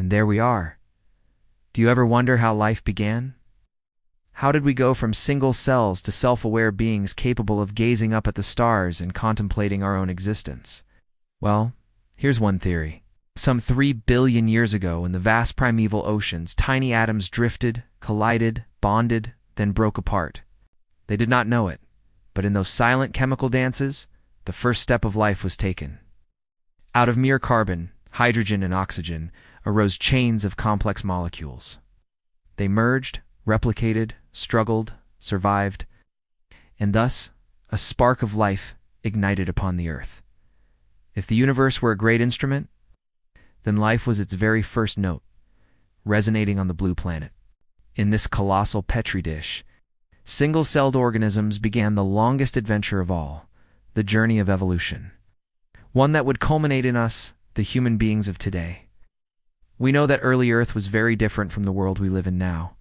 And there we are. Do you ever wonder how life began? How did we go from single cells to self-aware beings capable of gazing up at the stars and contemplating our own existence? Well, here's one theory. Some 3 billion years ago, in the vast primeval oceans, tiny atoms drifted, collided, bonded, then broke apart. They did not know it, but in those silent chemical dances, the first step of life was taken. Out of mere carbon, hydrogen, and oxygen arose chains of complex molecules. They merged, replicated, struggled, survived, and thus a spark of life ignited upon the earth. If the universe were a great instrument, then life was its very first note, resonating on the blue planet. In this colossal petri dish, single-celled organisms began the longest adventure of all, the journey of evolution. One that would culminate in us, the human beings of today. We know that early Earth was very different from the world we live in now.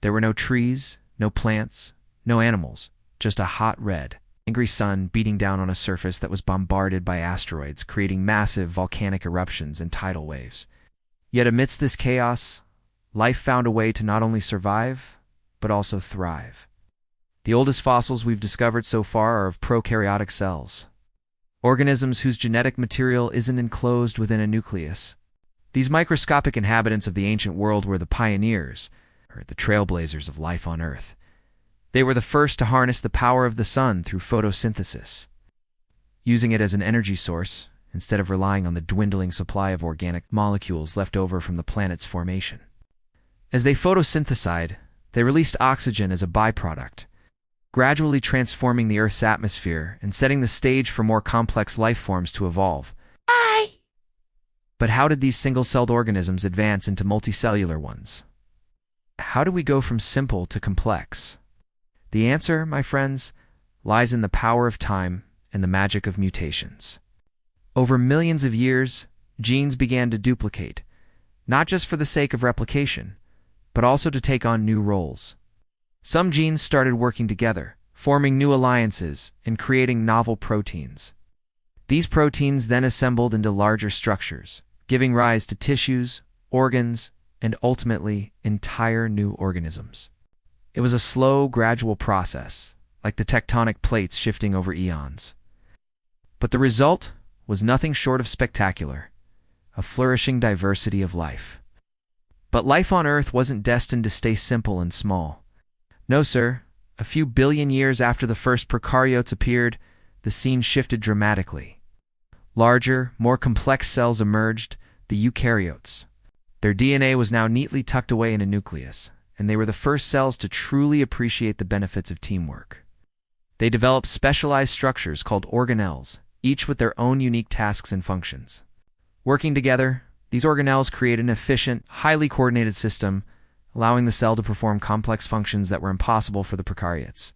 There were no trees, no plants, no animals, just a hot red, angry sun beating down on a surface that was bombarded by asteroids, creating massive volcanic eruptions and tidal waves. Yet amidst this chaos, life found a way to not only survive, but also thrive. The oldest fossils we've discovered so far are of prokaryotic cells, organisms whose genetic material isn't enclosed within a nucleus. These microscopic inhabitants of the ancient world were the pioneers, or the trailblazers of life on Earth. They were the first to harness the power of the sun through photosynthesis, using it as an energy source instead of relying on the dwindling supply of organic molecules left over from the planet's formation. As they photosynthesized, they released oxygen as a byproduct, gradually transforming the Earth's atmosphere and setting the stage for more complex life forms to evolve. But how did these single-celled organisms advance into multicellular ones? How do we go from simple to complex? The answer, my friends, lies in the power of time and the magic of mutations. Over millions of years, genes began to duplicate, not just for the sake of replication, but also to take on new roles. Some genes started working together, forming new alliances and creating novel proteins. These proteins then assembled into larger structures, giving rise to tissues, organs, and ultimately entire new organisms. It was a slow, gradual process, like the tectonic plates shifting over eons. But the result was nothing short of spectacular, a flourishing diversity of life. But life on Earth wasn't destined to stay simple and small. No, sir. A few billion years after the first prokaryotes appeared, the scene shifted dramatically. Larger, more complex cells emerged, the eukaryotes. Their DNA was now neatly tucked away in a nucleus, and they were the first cells to truly appreciate the benefits of teamwork. They developed specialized structures called organelles, each with their own unique tasks and functions. Working together, these organelles create an efficient, highly coordinated system, allowing the cell to perform complex functions that were impossible for the prokaryotes.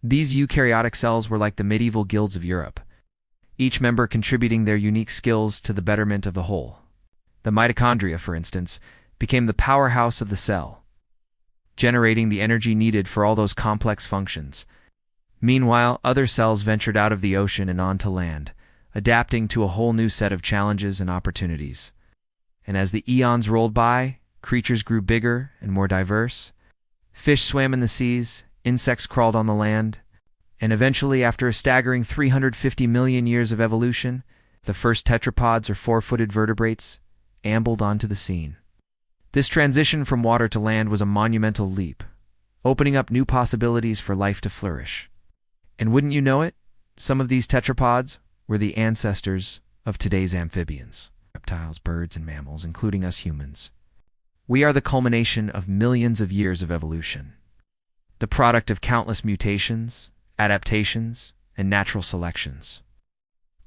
These eukaryotic cells were like the medieval guilds of Europe, each member contributing their unique skills to the betterment of the whole. The mitochondria, for instance, became the powerhouse of the cell, generating the energy needed for all those complex functions. Meanwhile, other cells ventured out of the ocean and onto land, adapting to a whole new set of challenges and opportunities. And as the eons rolled by, creatures grew bigger and more diverse. Fish swam in the seas, insects crawled on the land, and eventually, after a staggering 350 million years of evolution, the first tetrapods or four-footed vertebrates ambled onto the scene. This transition from water to land was a monumental leap, opening up new possibilities for life to flourish. And wouldn't you know it, some of these tetrapods were the ancestors of today's amphibians, reptiles, birds, and mammals, including us humans. We are the culmination of millions of years of evolution, the product of countless mutations, adaptations, and natural selections.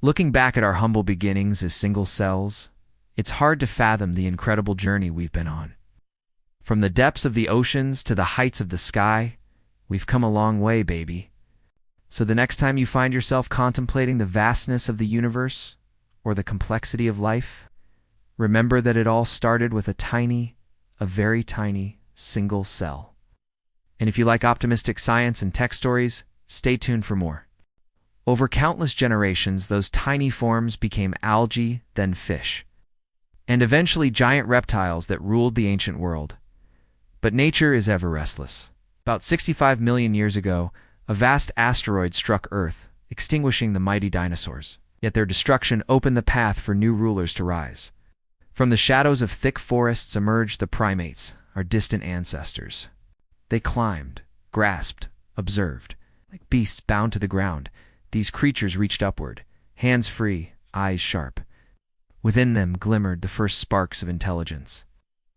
Looking back at our humble beginnings as single cells, it's hard to fathom the incredible journey we've been on. From the depths of the oceans to the heights of the sky, we've come a long way, baby. So the next time you find yourself contemplating the vastness of the universe or the complexity of life, remember that it all started with a very tiny, single cell. And if you like optimistic science and tech stories, stay tuned for more. Over countless generations, those tiny forms became algae, then fish. and eventually giant reptiles that ruled the ancient world. But nature is ever restless. About 65 million years ago, a vast asteroid struck Earth, extinguishing the mighty dinosaurs. Yet their destruction opened the path for new rulers to rise. From the shadows of thick forests emerged the primates, our distant ancestors. They climbed, grasped, observed. Like beasts bound to the ground, these creatures reached upward, hands free, eyes sharp. Within them glimmered the first sparks of intelligence.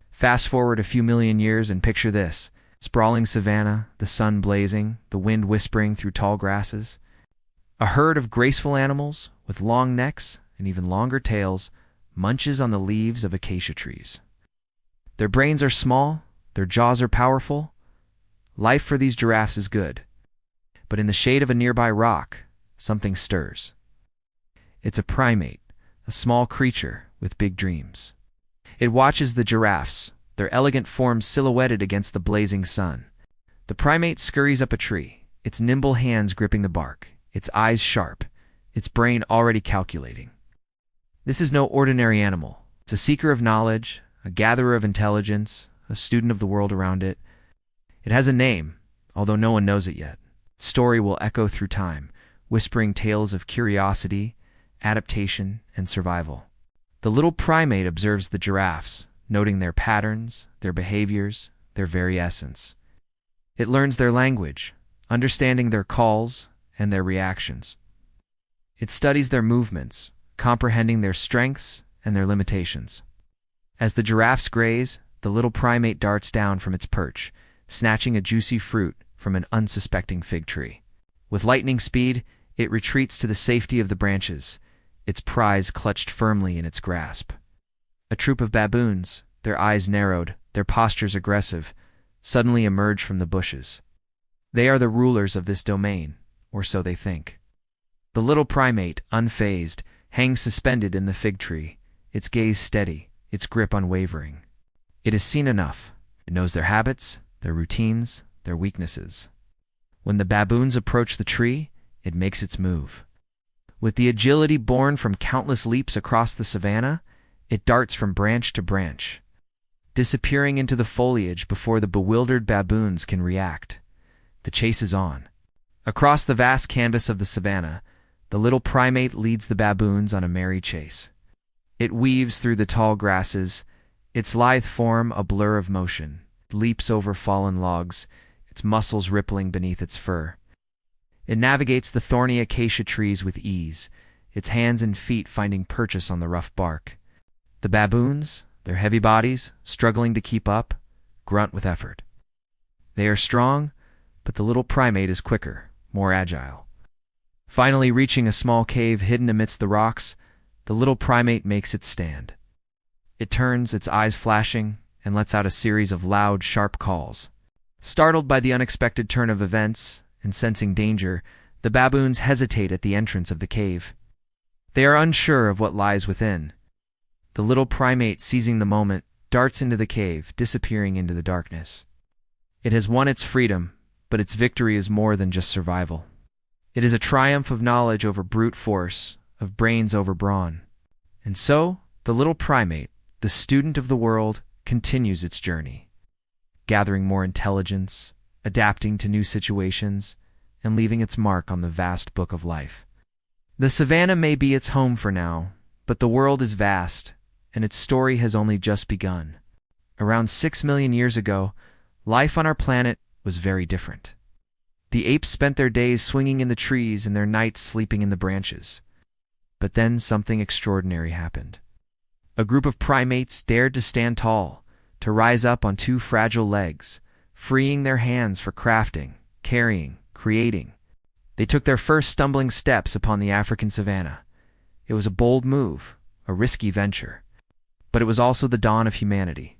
Fast forward a few million years and picture this: sprawling savanna, the sun blazing, the wind whispering through tall grasses. A herd of graceful animals, with long necks and even longer tails, munches on the leaves of acacia trees. Their brains are small, their jaws are powerful. Life for these giraffes is good. But in the shade of a nearby rock, something stirs. It's a primate, a small creature with big dreams. It watches the giraffes, their elegant forms silhouetted against the blazing sun. The primate scurries up a tree, its nimble hands gripping the bark, its eyes sharp, its brain already calculating. This is no ordinary animal. It's a seeker of knowledge, a gatherer of intelligence, a student of the world around it. It has a name, although no one knows it yet. Its story will echo through time, whispering tales of curiosity, adaptation, and survival. The little primate observes the giraffes, noting their patterns, their behaviors, their very essence. It learns their language, understanding their calls and their reactions. It studies their movements, comprehending their strengths and their limitations. As the giraffes graze, the little primate darts down from its perch, snatching a juicy fruit from an unsuspecting fig tree. With lightning speed, it retreats to the safety of the branches, its prize clutched firmly in its grasp. A troop of baboons, their eyes narrowed, their postures aggressive, suddenly emerge from the bushes. They are the rulers of this domain, or so they think. The little primate, unfazed, hangs suspended in the fig tree, its gaze steady, its grip unwavering. It has seen enough. It knows their habits, their routines, their weaknesses. When the baboons approach the tree, it makes its move. With the agility born from countless leaps across the savanna, it darts from branch to branch, disappearing into the foliage before the bewildered baboons can react. The chase is on. Across the vast canvas of the savanna, the little primate leads the baboons on a merry chase. It weaves through the tall grasses, its lithe form a blur of motion, leaps over fallen logs, its muscles rippling beneath its fur. It navigates the thorny acacia trees with ease, its hands and feet finding purchase on the rough bark. The baboons, their heavy bodies, struggling to keep up, grunt with effort. They are strong, but the little primate is quicker, more agile. Finally reaching a small cave hidden amidst the rocks, the little primate makes its stand. It turns, its eyes flashing, and lets out a series of loud, sharp calls. Startled by the unexpected turn of events, and sensing danger, the baboons hesitate at the entrance of the cave. They are unsure of what lies within. The little primate, seizing the moment, darts into the cave, disappearing into the darkness. It has won its freedom, but its victory is more than just survival. It is a triumph of knowledge over brute force, of brains over brawn. And so, the little primate, the student of the world, continues its journey, gathering more intelligence, adapting to new situations, and leaving its mark on the vast book of life. The savanna may be its home for now, but the world is vast, and its story has only just begun. Around 6 million years ago, life on our planet was very different. The apes spent their days swinging in the trees and their nights sleeping in the branches. But then something extraordinary happened. A group of primates dared to stand tall, to rise up on 2 fragile legs, freeing their hands for crafting, carrying, creating. They took their first stumbling steps upon the African savanna. It was a bold move, a risky venture. But it was also the dawn of humanity.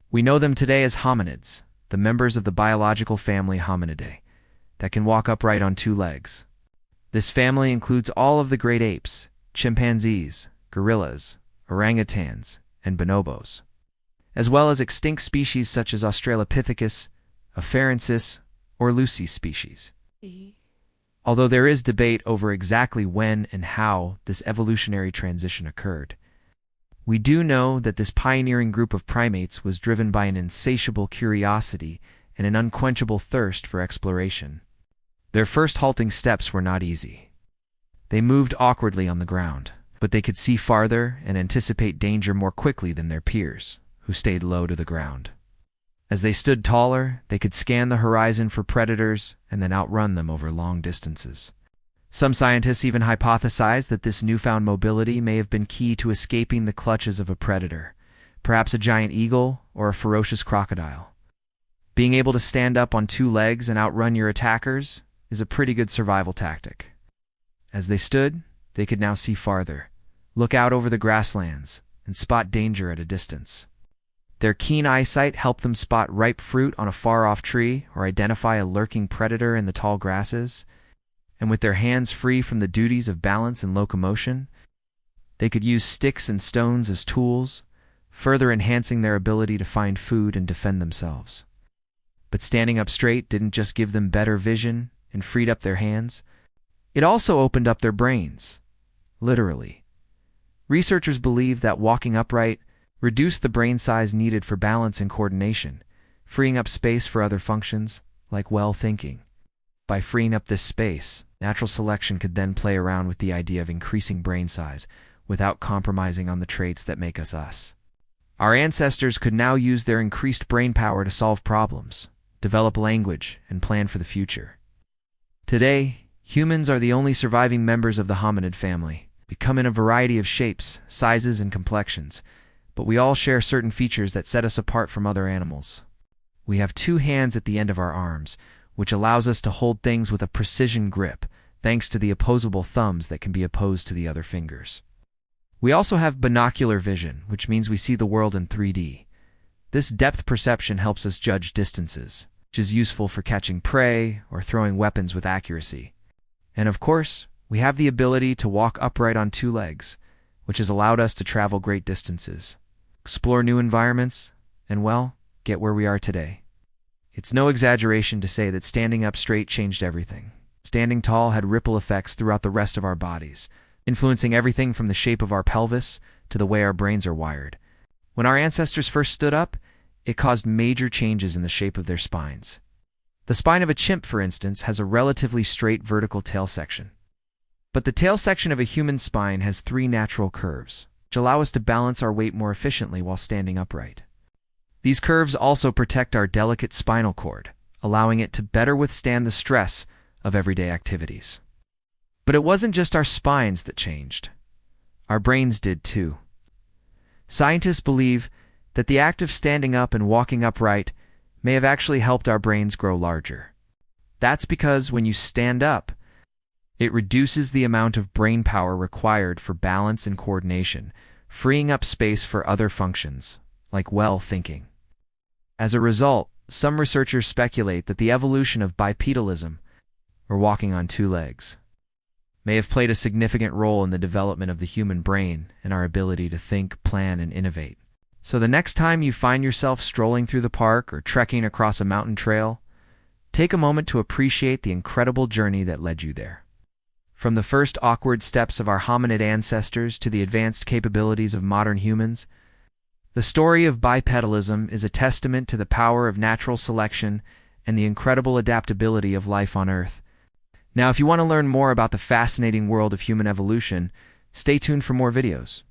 We know them today as hominids, the members of the biological family Hominidae, that can walk upright on 2 legs. This family includes all of the great apes, chimpanzees, gorillas, orangutans, and bonobos, as well as extinct species such as Australopithecus, Afarensis, or Lucy species. Although there is debate over exactly when and how this evolutionary transition occurred. We do know that this pioneering group of primates was driven by an insatiable curiosity and an unquenchable thirst for exploration. Their first halting steps were not easy. They moved awkwardly on the ground, but they could see farther and anticipate danger more quickly than their peers, who stayed low to the ground. As they stood taller, they could scan the horizon for predators and then outrun them over long distances. Some scientists even hypothesize that this newfound mobility may have been key to escaping the clutches of a predator, perhaps a giant eagle or a ferocious crocodile. Being able to stand up on two legs and outrun your attackers is a pretty good survival tactic. As they stood, they could now see farther, look out over the grasslands, and spot danger at a distance. Their keen eyesight helped them spot ripe fruit on a far-off tree or identify a lurking predator in the tall grasses. And with their hands free from the duties of balance and locomotion, they could use sticks and stones as tools, further enhancing their ability to find food and defend themselves. But standing up straight didn't just give them better vision and freed up their hands. It also opened up their brains, literally. Researchers believe that walking upright reduced the brain size needed for balance and coordination, freeing up space for other functions like well thinking. By freeing up this space, natural selection could then play around with the idea of increasing brain size without compromising on the traits that make us us. Our ancestors could now use their increased brain power to solve problems, develop language, and plan for the future. Today, humans are the only surviving members of the hominid family. We come in a variety of shapes, sizes, and complexions, but we all share certain features that set us apart from other animals. We have two hands at the end of our arms, which allows us to hold things with a precision grip, thanks to the opposable thumbs that can be opposed to the other fingers. We also have binocular vision, which means we see the world in 3D. This depth perception helps us judge distances, which is useful for catching prey or throwing weapons with accuracy. And of course, we have the ability to walk upright on two legs, which has allowed us to travel great distances, explore new environments, and, well, get where we are today. It's no exaggeration to say that standing up straight changed everything. Standing tall had ripple effects throughout the rest of our bodies, influencing everything from the shape of our pelvis to the way our brains are wired. When our ancestors first stood up, it caused major changes in the shape of their spines. The spine of a chimp, for instance, has a relatively straight vertical tail section. But the tail section of a human spine has 3 natural curves, which allow us to balance our weight more efficiently while standing upright. These curves also protect our delicate spinal cord, allowing it to better withstand the stress of everyday activities. But it wasn't just our spines that changed. Our brains did too. Scientists believe that the act of standing up and walking upright may have actually helped our brains grow larger. That's because when you stand up, it reduces the amount of brain power required for balance and coordination, freeing up space for other functions, like well thinking. As a result, some researchers speculate that the evolution of bipedalism, or walking on two legs, may have played a significant role in the development of the human brain and our ability to think, plan, and innovate. So the next time you find yourself strolling through the park or trekking across a mountain trail, take a moment to appreciate the incredible journey that led you there. From the first awkward steps of our hominid ancestors to the advanced capabilities of modern humans, the story of bipedalism is a testament to the power of natural selection and the incredible adaptability of life on Earth. Now, if you want to learn more about the fascinating world of human evolution, stay tuned for more videos.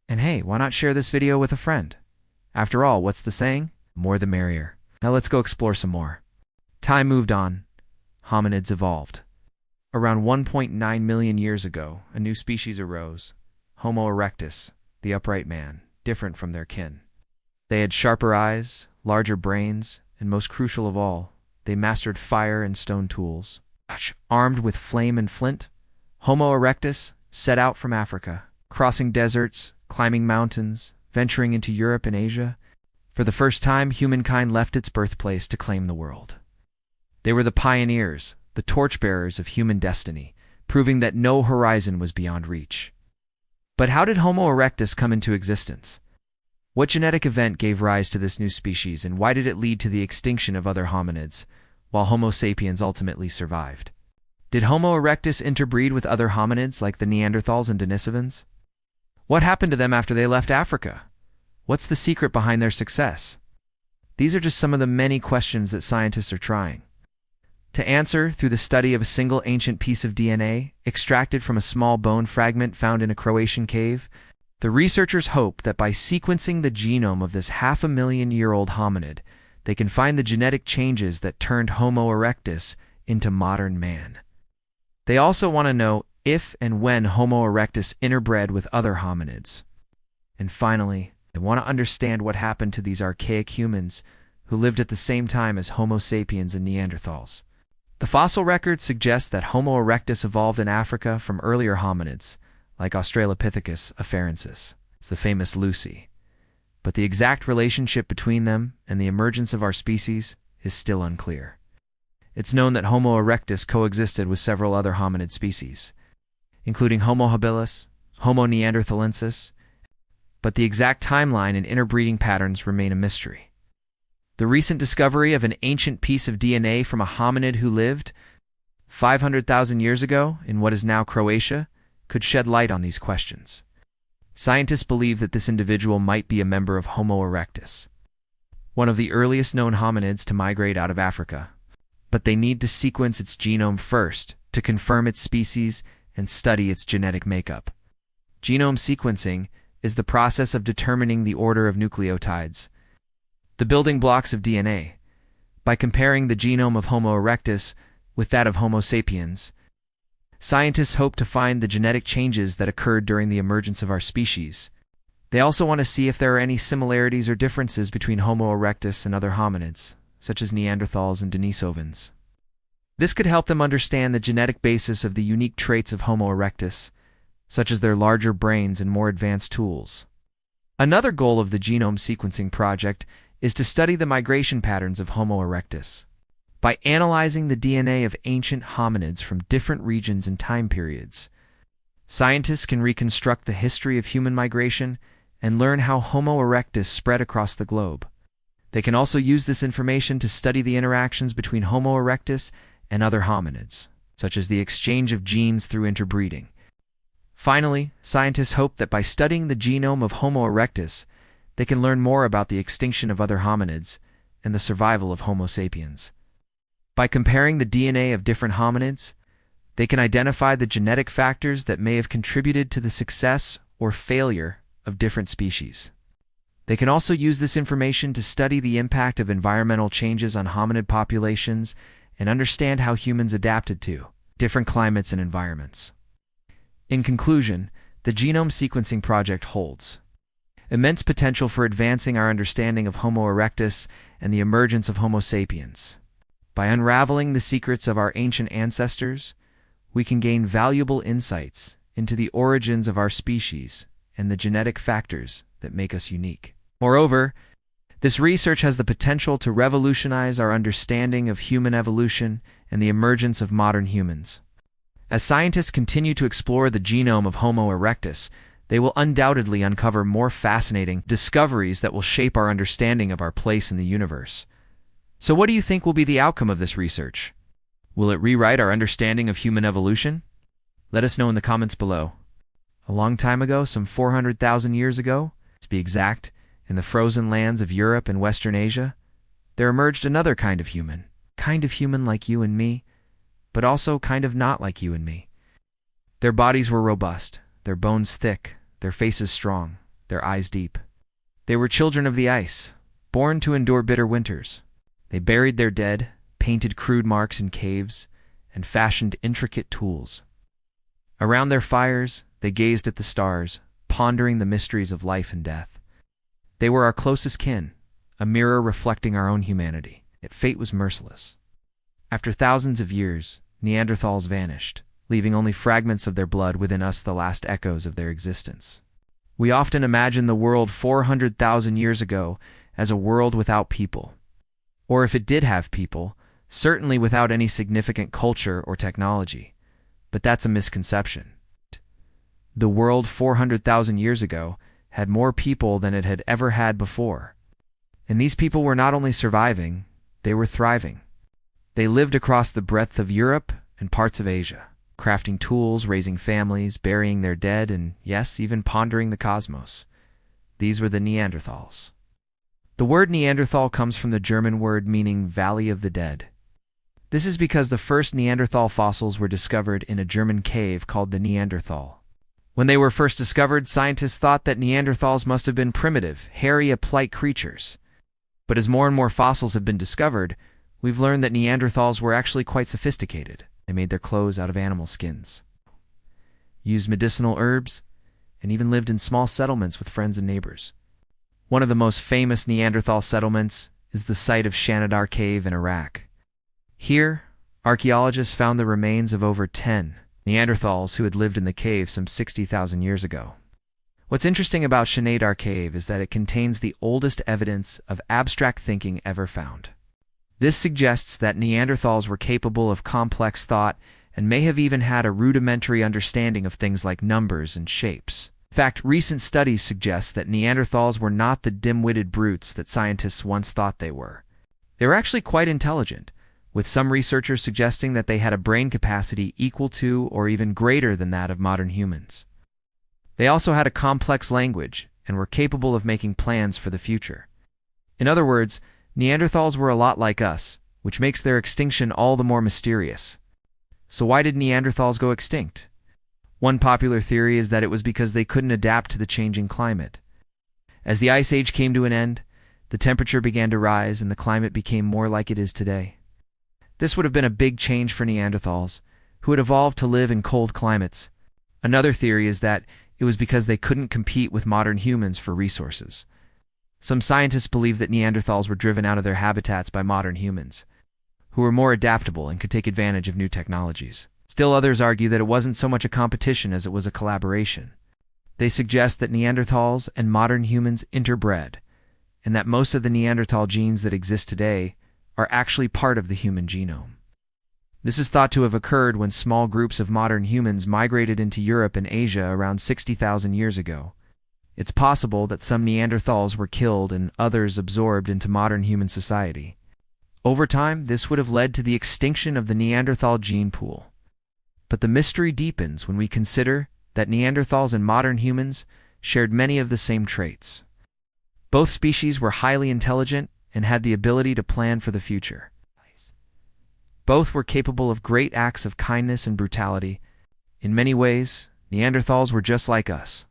And hey, why not share this video with a friend? After all, what's the saying? More the merrier. Now let's go explore some more. Time moved on. Hominids evolved. Around 1.9 million years ago, a new species arose, Homo erectus, the upright man, different from their kin. They had sharper eyes, larger brains, and most crucial of all, they mastered fire and stone tools. Armed with flame and flint, Homo erectus set out from Africa, crossing deserts, climbing mountains, venturing into Europe and Asia. For the first time, humankind left its birthplace to claim the world. They were the pioneers, the torchbearers of human destiny, proving that no horizon was beyond reach. But how did Homo erectus come into existence? What genetic event gave rise to this new species, and why did it lead to the extinction of other hominids, while Homo sapiens ultimately survived? Did Homo erectus interbreed with other hominids like the Neanderthals and Denisovans? What happened to them after they left Africa? What's the secret behind their success? These are just some of the many questions that scientists are trying to answer through the study of a single ancient piece of DNA extracted from a small bone fragment found in a Croatian cave. The researchers hope that by sequencing the genome of this half-a-million-year-old hominid, they can find the genetic changes that turned Homo erectus into modern man. They also want to know if and when Homo erectus interbred with other hominids. And finally, they want to understand what happened to these archaic humans who lived at the same time as Homo sapiens and Neanderthals. The fossil record suggests that Homo erectus evolved in Africa from earlier hominids, like Australopithecus afarensis, the famous Lucy. But the exact relationship between them and the emergence of our species is still unclear. It's known that Homo erectus coexisted with several other hominid species, including Homo habilis, Homo neanderthalensis, but the exact timeline and interbreeding patterns remain a mystery. The recent discovery of an ancient piece of DNA from a hominid who lived 500,000 years ago in what is now Croatia could shed light on these questions. Scientists believe that this individual might be a member of Homo erectus, one of the earliest known hominids to migrate out of Africa. But they need to sequence its genome first to confirm its species and study its genetic makeup. Genome sequencing is the process of determining the order of nucleotides, the building blocks of DNA. By comparing the genome of Homo erectus with that of Homo sapiens, scientists hope to find the genetic changes that occurred during the emergence of our species. They also want to see if there are any similarities or differences between Homo erectus and other hominids, such as Neanderthals and Denisovans. This could help them understand the genetic basis of the unique traits of Homo erectus, such as their larger brains and more advanced tools. Another goal of the genome sequencing project is to study the migration patterns of Homo erectus. By analyzing the DNA of ancient hominids from different regions and time periods, scientists can reconstruct the history of human migration and learn how Homo erectus spread across the globe. They can also use this information to study the interactions between Homo erectus and other hominids, such as the exchange of genes through interbreeding. Finally, scientists hope that by studying the genome of Homo erectus, they can learn more about the extinction of other hominids and the survival of Homo sapiens. By comparing the DNA of different hominids, they can identify the genetic factors that may have contributed to the success or failure of different species. They can also use this information to study the impact of environmental changes on hominid populations and understand how humans adapted to different climates and environments. In conclusion, the genome sequencing project holds immense potential for advancing our understanding of Homo erectus and the emergence of Homo sapiens. By unraveling the secrets of our ancient ancestors, we can gain valuable insights into the origins of our species and the genetic factors that make us unique. Moreover, this research has the potential to revolutionize our understanding of human evolution and the emergence of modern humans. As scientists continue to explore the genome of Homo erectus, they will undoubtedly uncover more fascinating discoveries that will shape our understanding of our place in the universe. So what do you think will be the outcome of this research? Will it rewrite our understanding of human evolution? Let us know in the comments below. A long time ago, some 400,000 years ago, to be exact, in the frozen lands of Europe and Western Asia, there emerged another kind of human like you and me, but also kind of not like you and me. Their bodies were robust, their bones thick, their faces strong, their eyes deep. They were children of the ice, born to endure bitter winters. They buried their dead, painted crude marks in caves, and fashioned intricate tools. Around their fires, they gazed at the stars, pondering the mysteries of life and death. They were our closest kin, a mirror reflecting our own humanity. Yet fate was merciless. After thousands of years, Neanderthals vanished, leaving only fragments of their blood within us, the last echoes of their existence. We often imagine the world 400,000 years ago as a world without people. Or if it did have people, certainly without any significant culture or technology. But that's a misconception. The world 400,000 years ago had more people than it had ever had before. And these people were not only surviving, they were thriving. They lived across the breadth of Europe and parts of Asia. crafting tools, raising families, burying their dead, and yes, even pondering the cosmos. These were the Neanderthals. The word Neanderthal comes from the German word meaning Valley of the Dead. This is because the first Neanderthal fossils were discovered in a German cave called the Neanderthal. When they were first discovered, scientists thought that Neanderthals must have been primitive, hairy, ape-like creatures. But as more and more fossils have been discovered, we've learned that Neanderthals were actually quite sophisticated. They made their clothes out of animal skins, used medicinal herbs, and even lived in small settlements with friends and neighbors. One of the most famous Neanderthal settlements is the site of Shanidar Cave in Iraq. Here, archaeologists found the remains of over 10 Neanderthals who had lived in the cave some 60,000 years ago. What's interesting about Shanidar Cave is that it contains the oldest evidence of abstract thinking ever found. This suggests that Neanderthals were capable of complex thought and may have even had a rudimentary understanding of things like numbers and shapes. In fact, recent studies suggest that Neanderthals were not the dim-witted brutes that scientists once thought they were. They were actually quite intelligent, with some researchers suggesting that they had a brain capacity equal to or even greater than that of modern humans. They also had a complex language and were capable of making plans for the future. In other words, Neanderthals were a lot like us, which makes their extinction all the more mysterious. So why did Neanderthals go extinct? One popular theory is that it was because they couldn't adapt to the changing climate. As the Ice Age came to an end, the temperature began to rise and the climate became more like it is today. This would have been a big change for Neanderthals, who had evolved to live in cold climates. Another theory is that it was because they couldn't compete with modern humans for resources. Some scientists believe that Neanderthals were driven out of their habitats by modern humans, who were more adaptable and could take advantage of new technologies. Still, others argue that it wasn't so much a competition as it was a collaboration. They suggest that Neanderthals and modern humans interbred, and that most of the Neanderthal genes that exist today are actually part of the human genome. This is thought to have occurred when small groups of modern humans migrated into Europe and Asia around 60,000 years ago. It's possible that some Neanderthals were killed and others absorbed into modern human society. Over time, this would have led to the extinction of the Neanderthal gene pool. But the mystery deepens when we consider that Neanderthals and modern humans shared many of the same traits. Both species were highly intelligent and had the ability to plan for the future. Both were capable of great acts of kindness and brutality. In many ways, Neanderthals were just like us.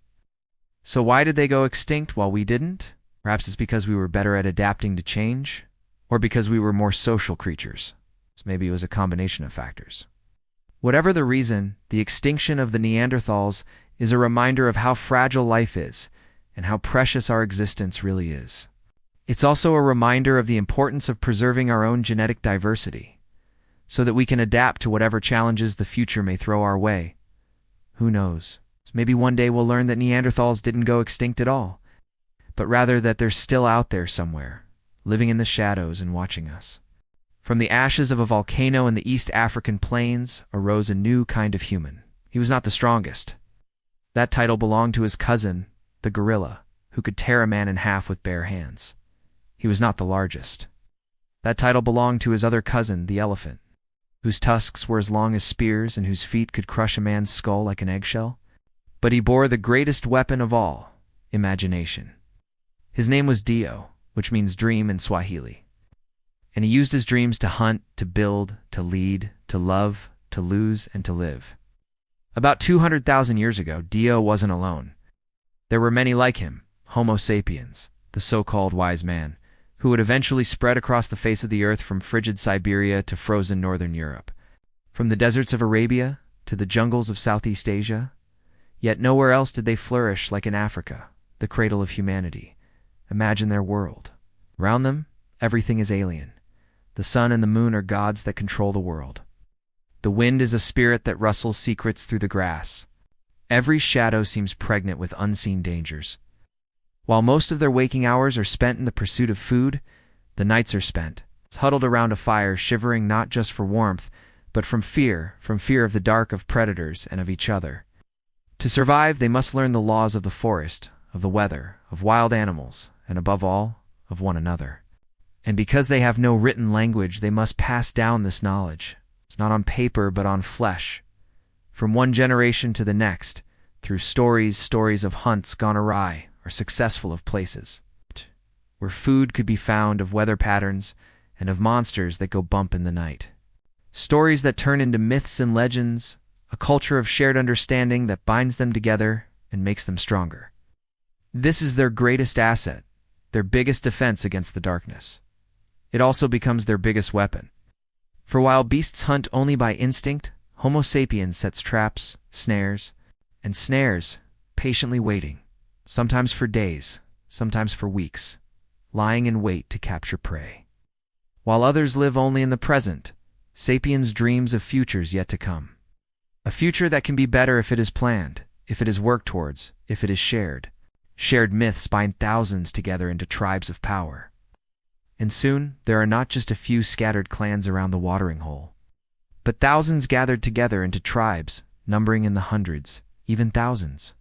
So why did they go extinct while we didn't? Perhaps it's because we were better at adapting to change, or because we were more social creatures. So maybe it was a combination of factors. Whatever the reason, the extinction of the Neanderthals is a reminder of how fragile life is and how precious our existence really is. It's also a reminder of the importance of preserving our own genetic diversity, so that we can adapt to whatever challenges the future may throw our way. Who knows? Maybe one day we'll learn that Neanderthals didn't go extinct at all, but rather that they're still out there somewhere, living in the shadows and watching us. From the ashes of a volcano in the East African plains arose a new kind of human. He was not the strongest. That title belonged to his cousin, the gorilla, who could tear a man in half with bare hands. He was not the largest. That title belonged to his other cousin, the elephant, whose tusks were as long as spears and whose feet could crush a man's skull like an eggshell. But he bore the greatest weapon of all, imagination. His name was Dio, which means dream in Swahili. And he used his dreams to hunt, to build, to lead, to love, to lose, and to live. About 200,000 years ago, Dio wasn't alone. There were many like him, Homo sapiens, the so-called wise man, who would eventually spread across the face of the earth from frigid Siberia to frozen northern Europe, from the deserts of Arabia to the jungles of Southeast Asia. Yet nowhere else did they flourish like in Africa, the cradle of humanity. Imagine their world. Around them, everything is alien. The sun and the moon are gods that control the world. The wind is a spirit that rustles secrets through the grass. Every shadow seems pregnant with unseen dangers. While most of their waking hours are spent in the pursuit of food, the nights are spent, huddled around a fire, shivering not just for warmth, but from fear of the dark, of predators, and of each other. To survive, they must learn the laws of the forest, of the weather, of wild animals, and above all, of one another. And because they have no written language, they must pass down this knowledge. It's not on paper, but on flesh. from one generation to the next, through stories of hunts gone awry or successful of places, where food could be found, of weather patterns, and of monsters that go bump in the night. Stories that turn into myths and legends, a culture of shared understanding that binds them together and makes them stronger. This is their greatest asset, their biggest defense against the darkness. It also becomes their biggest weapon. For while beasts hunt only by instinct, Homo sapiens sets traps, snares, patiently waiting, sometimes for days, sometimes for weeks, lying in wait to capture prey. While others live only in the present, sapiens dreams of futures yet to come. A future that can be better if it is planned, if it is worked towards, if it is shared. Shared myths bind thousands together into tribes of power. And soon, there are not just a few scattered clans around the watering hole, but thousands gathered together into tribes, numbering in the hundreds, even thousands.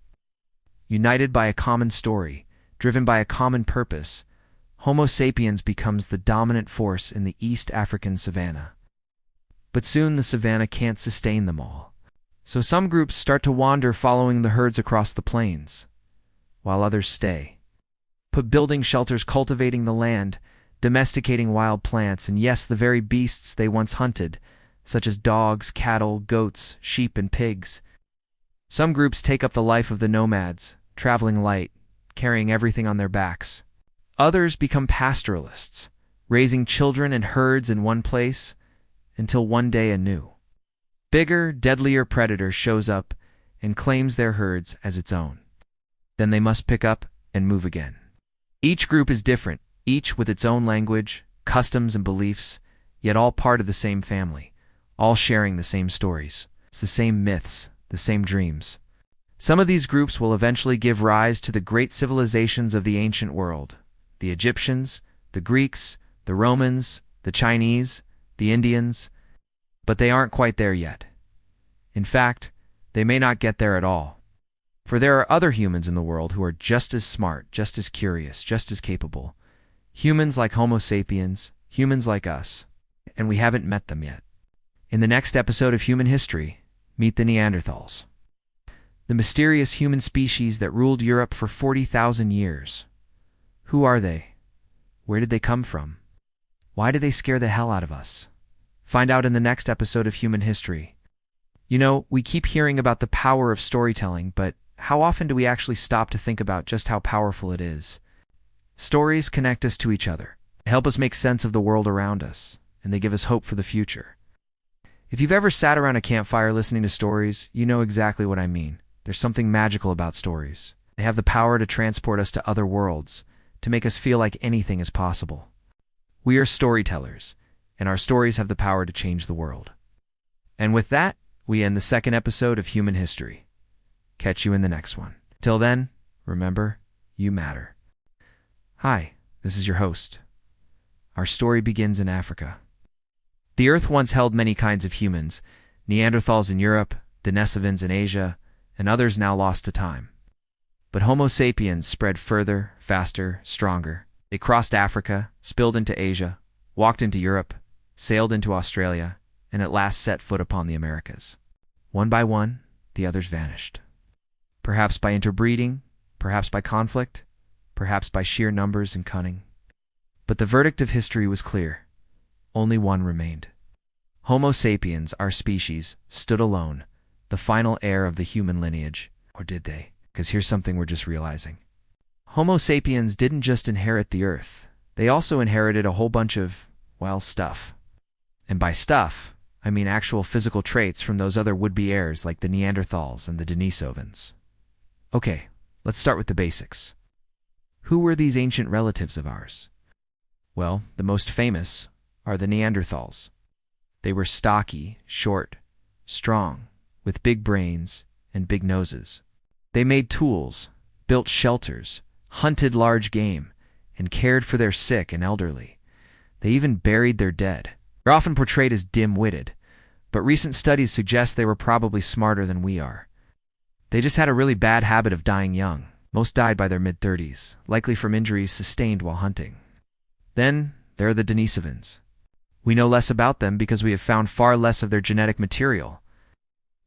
United by a common story, driven by a common purpose, Homo sapiens becomes the dominant force in the East African savanna. But soon the savanna can't sustain them all. So some groups start to wander following the herds across the plains, while others stay, building shelters, cultivating the land, domesticating wild plants, and yes, the very beasts they once hunted, such as dogs, cattle, goats, sheep, and pigs. Some groups take up the life of the nomads, traveling light, carrying everything on their backs. Others become pastoralists, raising children and herds in one place, until one day a new, bigger, deadlier predator shows up and claims their herds as its own. Then they must pick up and move again. Each group is different, each with its own language, customs, and beliefs, yet all part of the same family, all sharing the same stories, the same myths, the same dreams. Some of these groups will eventually give rise to the great civilizations of the ancient world: the Egyptians, the Greeks, the Romans, the Chinese, the Indians. But they aren't quite there yet. In fact, they may not get there at all. For there are other humans in the world who are just as smart, just as curious, just as capable. Humans like Homo sapiens, humans like us, and we haven't met them yet. In the next episode of Human History, meet the Neanderthals, the mysterious human species that ruled Europe for 40,000 years. Who are they? Where did they come from? Why did they scare the hell out of us? Find out in the next episode of Human History. You know, we keep hearing about the power of storytelling, but how often do we actually stop to think about just how powerful it is? Stories connect us to each other. They help us make sense of the world around us, and they give us hope for the future. If you've ever sat around a campfire listening to stories, you know exactly what I mean. There's something magical about stories. They have the power to transport us to other worlds, to make us feel like anything is possible. We are storytellers, and our stories have the power to change the world. And with that, we end the second episode of Human History. Catch you in the next one. Till then, remember, you matter. Hi, this is your host. Our story begins in Africa. The Earth once held many kinds of humans: Neanderthals in Europe, Denisovans in Asia, and others now lost to time. But Homo sapiens spread further, faster, stronger. They crossed Africa, spilled into Asia, walked into Europe, sailed into Australia, and at last set foot upon the Americas. One by one, the others vanished. Perhaps by interbreeding, perhaps by conflict, perhaps by sheer numbers and cunning. But the verdict of history was clear. Only one remained. Homo sapiens, our species, stood alone, the final heir of the human lineage. Or did they? Because here's something we're just realizing. Homo sapiens didn't just inherit the Earth. They also inherited a whole bunch of, well, stuff. And by stuff, I mean actual physical traits from those other would-be heirs like the Neanderthals and the Denisovans. Okay, let's start with the basics. Who were these ancient relatives of ours? Well, the most famous are the Neanderthals. They were stocky, short, strong, with big brains and big noses. They made tools, built shelters, hunted large game, and cared for their sick and elderly. They even buried their dead. They're often portrayed as dim-witted, but recent studies suggest they were probably smarter than we are. They just had a really bad habit of dying young. Most died by their mid-30s, likely from injuries sustained while hunting. Then, there are the Denisovans. We know less about them because we have found far less of their genetic material.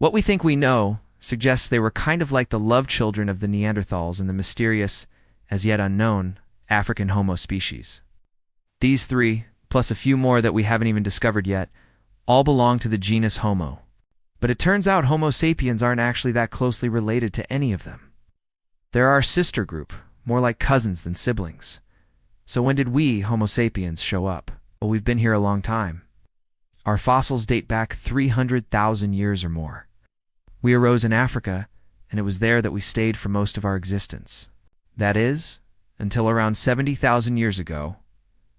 What we think we know suggests they were kind of like the love children of the Neanderthals and the mysterious, as yet unknown, African Homo species. These three, plus a few more that we haven't even discovered yet, all belong to the genus Homo. But it turns out Homo sapiens aren't actually that closely related to any of them. They're our sister group, more like cousins than siblings. So when did we, Homo sapiens, show up? Well, we've been here a long time. Our fossils date back 300,000 years or more. We arose in Africa, and it was there that we stayed for most of our existence. That is, until around 70,000 years ago,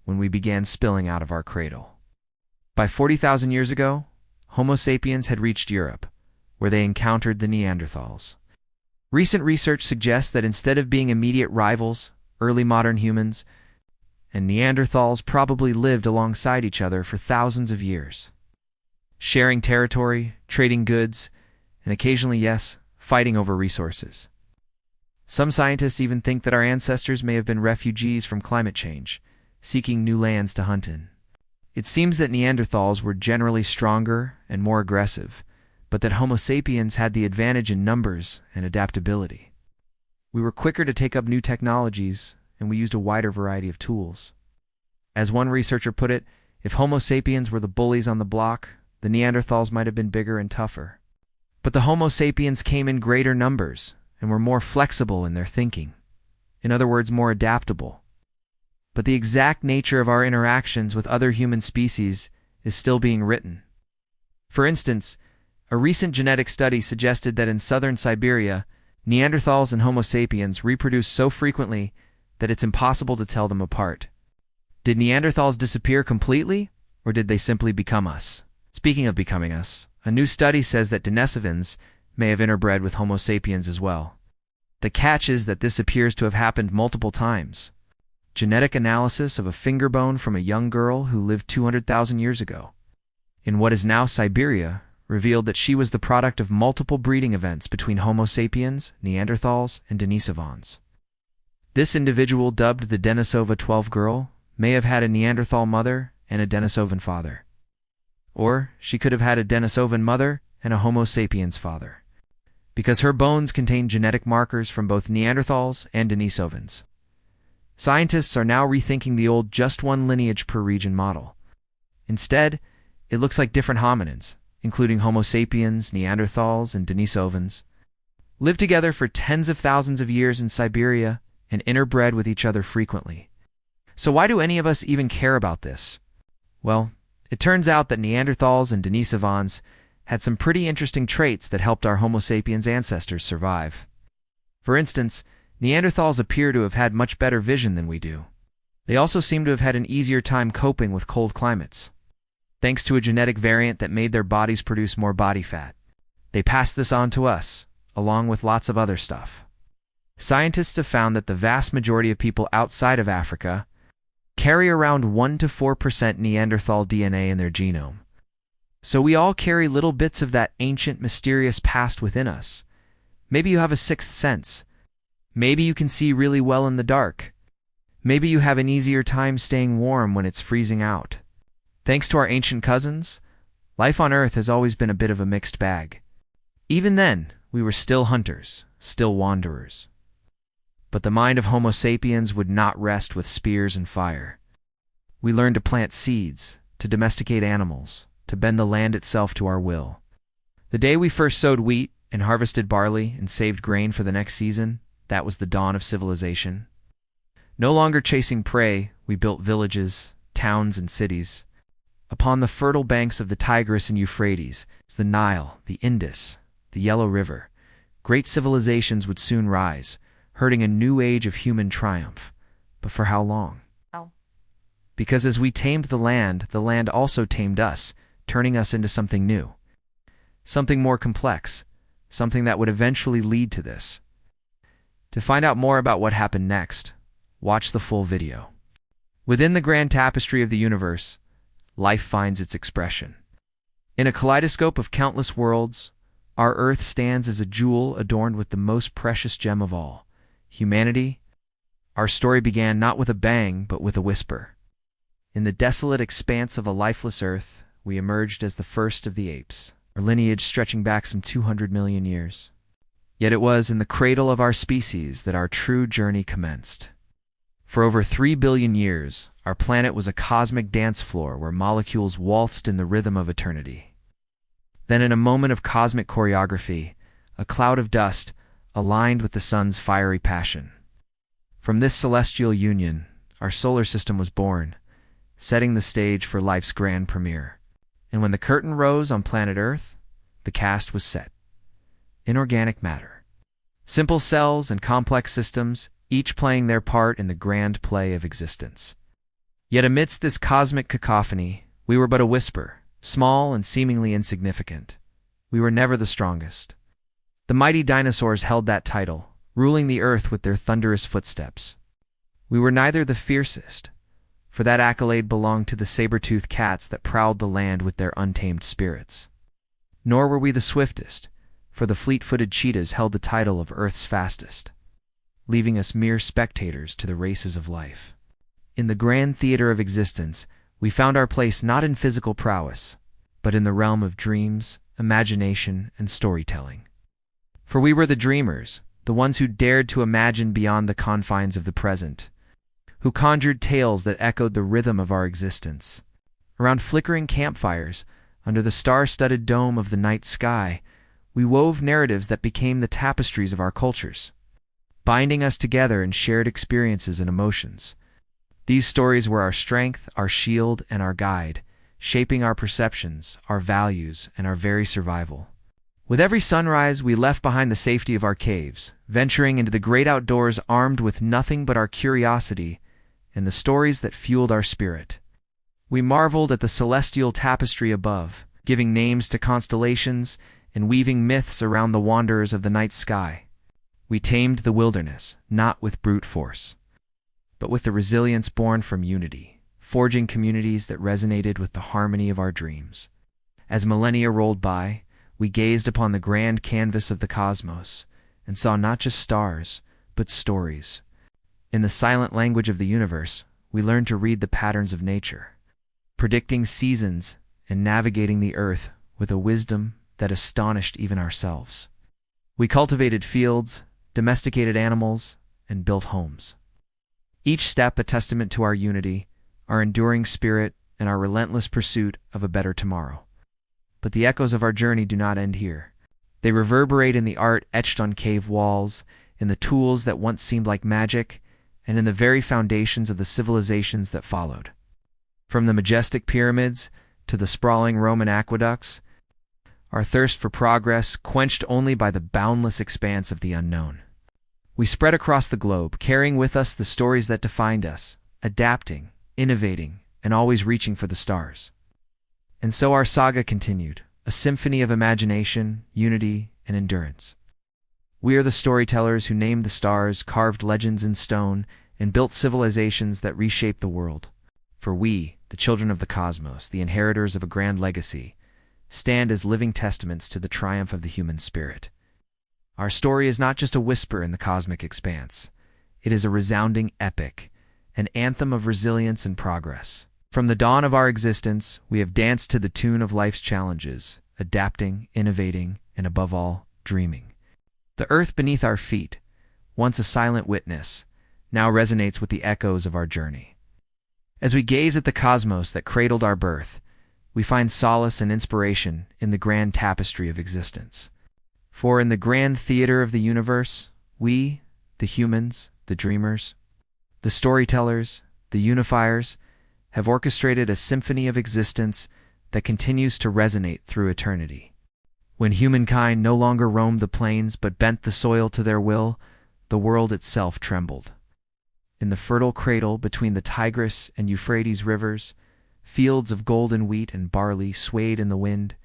when we began spilling out of our cradle. By 40,000 years ago, Homo sapiens had reached Europe, where they encountered the Neanderthals. Recent research suggests that instead of being immediate rivals, early modern humans and Neanderthals probably lived alongside each other for thousands of years, sharing territory, trading goods, and occasionally, yes, fighting over resources. Some scientists even think that our ancestors may have been refugees from climate change, seeking new lands to hunt in. It seems that Neanderthals were generally stronger and more aggressive, but that Homo sapiens had the advantage in numbers and adaptability. We were quicker to take up new technologies, and we used a wider variety of tools. As one researcher put it, if Homo sapiens were the bullies on the block, the Neanderthals might have been bigger and tougher. But the Homo sapiens came in greater numbers and were more flexible in their thinking. In other words, more adaptable. But the exact nature of our interactions with other human species is still being written. For instance, a recent genetic study suggested that in southern Siberia, Neanderthals and Homo sapiens reproduce so frequently that it's impossible to tell them apart. Did Neanderthals disappear completely, or did they simply become us? Speaking of becoming us, a new study says that Denisovans may have interbred with Homo sapiens as well. The catch is that this appears to have happened multiple times. Genetic analysis of a finger bone from a young girl who lived 200,000 years ago in what is now Siberia revealed that she was the product of multiple breeding events between Homo sapiens, Neanderthals, and Denisovans. This individual, dubbed the Denisova 12 girl, may have had a Neanderthal mother and a Denisovan father. Or she could have had a Denisovan mother and a Homo sapiens father, because her bones contain genetic markers from both Neanderthals and Denisovans. Scientists are now rethinking the old just one lineage per region model. Instead, it looks like different hominids, including Homo sapiens, Neanderthals, and Denisovans, lived together for tens of thousands of years in Siberia and interbred with each other frequently. So why do any of us even care about this? Well, it turns out that Neanderthals and Denisovans had some pretty interesting traits that helped our Homo sapiens ancestors survive. For instance, Neanderthals appear to have had much better vision than we do. They also seem to have had an easier time coping with cold climates, thanks to a genetic variant that made their bodies produce more body fat. They passed this on to us, along with lots of other stuff. Scientists have found that the vast majority of people outside of Africa carry around 1 to 4% Neanderthal DNA in their genome. So we all carry little bits of that ancient, mysterious past within us. Maybe you have a sixth sense. Maybe you can see really well in the dark. Maybe you have an easier time staying warm when it's freezing out. Thanks to our ancient cousins, life on Earth has always been a bit of a mixed bag. Even then, we were still hunters, still wanderers. But the mind of Homo sapiens would not rest with spears and fire. We learned to plant seeds, to domesticate animals, to bend the land itself to our will. The day we first sowed wheat and harvested barley and saved grain for the next season, that was the dawn of civilization. No longer chasing prey, we built villages, towns, and cities. Upon the fertile banks of the Tigris and Euphrates, the Nile, the Indus, the Yellow River, great civilizations would soon rise, herding a new age of human triumph. But for how long? Because as we tamed the land also tamed us, turning us into something new. Something more complex, something that would eventually lead to this. To find out more about what happened next, watch the full video. Within the grand tapestry of the universe, life finds its expression. In a kaleidoscope of countless worlds, our Earth stands as a jewel adorned with the most precious gem of all, humanity. Our story began not with a bang, but with a whisper. In the desolate expanse of a lifeless Earth, we emerged as the first of the apes, our lineage stretching back some 200 million years. Yet it was in the cradle of our species that our true journey commenced. For over 3 billion years, our planet was a cosmic dance floor where molecules waltzed in the rhythm of eternity. Then in a moment of cosmic choreography, a cloud of dust aligned with the sun's fiery passion. From this celestial union, our solar system was born, setting the stage for life's grand premiere. And when the curtain rose on planet Earth, the cast was set. Inorganic matter. Simple cells and complex systems, each playing their part in the grand play of existence. Yet amidst this cosmic cacophony, we were but a whisper, small and seemingly insignificant. We were never the strongest. The mighty dinosaurs held that title, ruling the earth with their thunderous footsteps. We were neither the fiercest, for that accolade belonged to the saber-toothed cats that prowled the land with their untamed spirits. Nor were we the swiftest, for the fleet-footed cheetahs held the title of Earth's fastest, leaving us mere spectators to the races of life. In the grand theater of existence, we found our place not in physical prowess, but in the realm of dreams, imagination, and storytelling. For we were the dreamers, the ones who dared to imagine beyond the confines of the present, who conjured tales that echoed the rhythm of our existence. Around flickering campfires, under the star-studded dome of the night sky, we wove narratives that became the tapestries of our cultures, binding us together in shared experiences and emotions. These stories were our strength, our shield, and our guide, shaping our perceptions, our values, and our very survival. With every sunrise, we left behind the safety of our caves, venturing into the great outdoors armed with nothing but our curiosity and the stories that fueled our spirit. We marveled at the celestial tapestry above, giving names to constellations and weaving myths around the wanderers of the night sky. We tamed the wilderness, not with brute force, but with the resilience born from unity, forging communities that resonated with the harmony of our dreams. As millennia rolled by, we gazed upon the grand canvas of the cosmos and saw not just stars, but stories. In the silent language of the universe, we learned to read the patterns of nature, predicting seasons and navigating the earth with a wisdom that astonished even ourselves. We cultivated fields, domesticated animals, and built homes. Each step a testament to our unity, our enduring spirit, and our relentless pursuit of a better tomorrow. But the echoes of our journey do not end here. They reverberate in the art etched on cave walls, in the tools that once seemed like magic, and in the very foundations of the civilizations that followed. From the majestic pyramids to the sprawling Roman aqueducts, our thirst for progress quenched only by the boundless expanse of the unknown. We spread across the globe, carrying with us the stories that defined us, adapting, innovating, and always reaching for the stars. And so our saga continued, a symphony of imagination, unity, and endurance. We are the storytellers who named the stars, carved legends in stone, and built civilizations that reshaped the world. For we, the children of the cosmos, the inheritors of a grand legacy, stand as living testaments to the triumph of the human spirit. Our story is not just a whisper in the cosmic expanse. It is a resounding epic, an anthem of resilience and progress. From the dawn of our existence, we have danced to the tune of life's challenges, adapting, innovating, and above all, dreaming. The earth beneath our feet, once a silent witness, now resonates with the echoes of our journey. As we gaze at the cosmos that cradled our birth, we find solace and inspiration in the grand tapestry of existence. For in the grand theater of the universe, we, the humans, the dreamers, the storytellers, the unifiers, have orchestrated a symphony of existence that continues to resonate through eternity. When humankind no longer roamed the plains but bent the soil to their will, the world itself trembled. In the fertile cradle between the Tigris and Euphrates rivers, fields of golden wheat and barley swayed in the wind.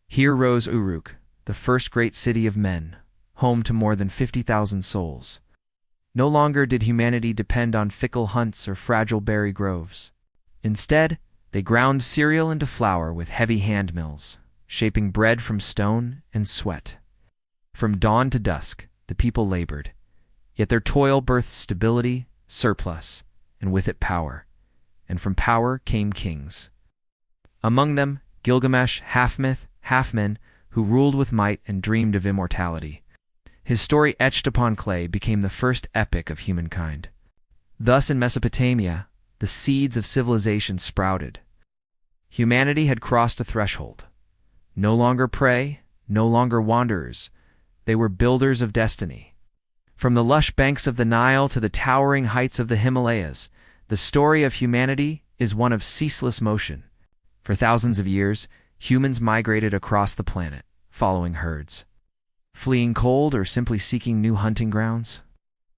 Here rose Uruk, the first great city of men, home to more than 50,000 souls. No longer did humanity depend on fickle hunts or fragile berry groves. Instead, they ground cereal into flour with heavy hand mills, shaping bread from stone and sweat. From dawn to dusk, the people labored, yet their toil birthed stability, surplus, and with it power. And from power came kings. Among them, Gilgamesh, half myth, half-men who ruled with might and dreamed of immortality. His story etched upon clay became the first epic of humankind. Thus in Mesopotamia, the seeds of civilization sprouted. Humanity had crossed a threshold. No longer prey, no longer wanderers, they were builders of destiny. From the lush banks of the Nile to the towering heights of the Himalayas, the story of humanity is one of ceaseless motion. For thousands of years, humans migrated across the planet, following herds, fleeing cold or simply seeking new hunting grounds.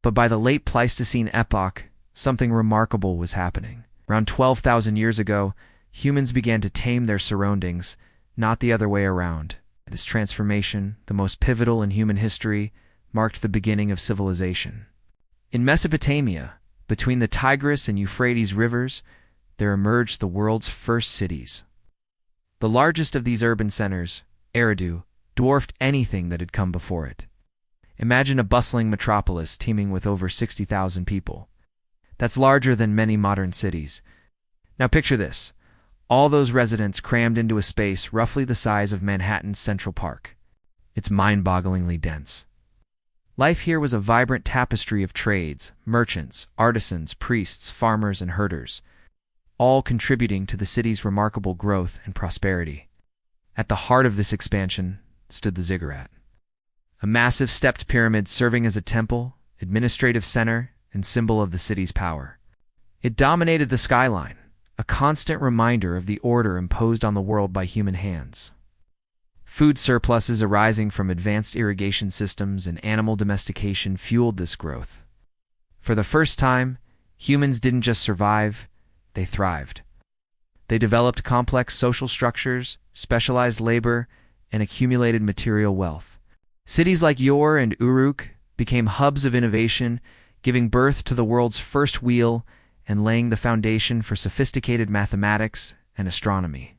But by the late Pleistocene epoch, something remarkable was happening. Around 12,000 years ago, humans began to tame their surroundings, not the other way around. This transformation, the most pivotal in human history, marked the beginning of civilization. In Mesopotamia, between the Tigris and Euphrates rivers, there emerged the world's first cities. The largest of these urban centers, Eridu, dwarfed anything that had come before it. Imagine a bustling metropolis teeming with over 60,000 people. That's larger than many modern cities. Now picture this. All those residents crammed into a space roughly the size of Manhattan's Central Park. It's mind-bogglingly dense. Life here was a vibrant tapestry of trades, merchants, artisans, priests, farmers, and herders, all contributing to the city's remarkable growth and prosperity. At the heart of this expansion stood the ziggurat, a massive stepped pyramid serving as a temple, administrative center, and symbol of the city's power. It dominated the skyline, a constant reminder of the order imposed on the world by human hands. Food surpluses arising from advanced irrigation systems and animal domestication fueled this growth. For the first time, humans didn't just survive, they thrived. They developed complex social structures, specialized labor, and accumulated material wealth. Cities like Ur and Uruk became hubs of innovation, giving birth to the world's first wheel and laying the foundation for sophisticated mathematics and astronomy.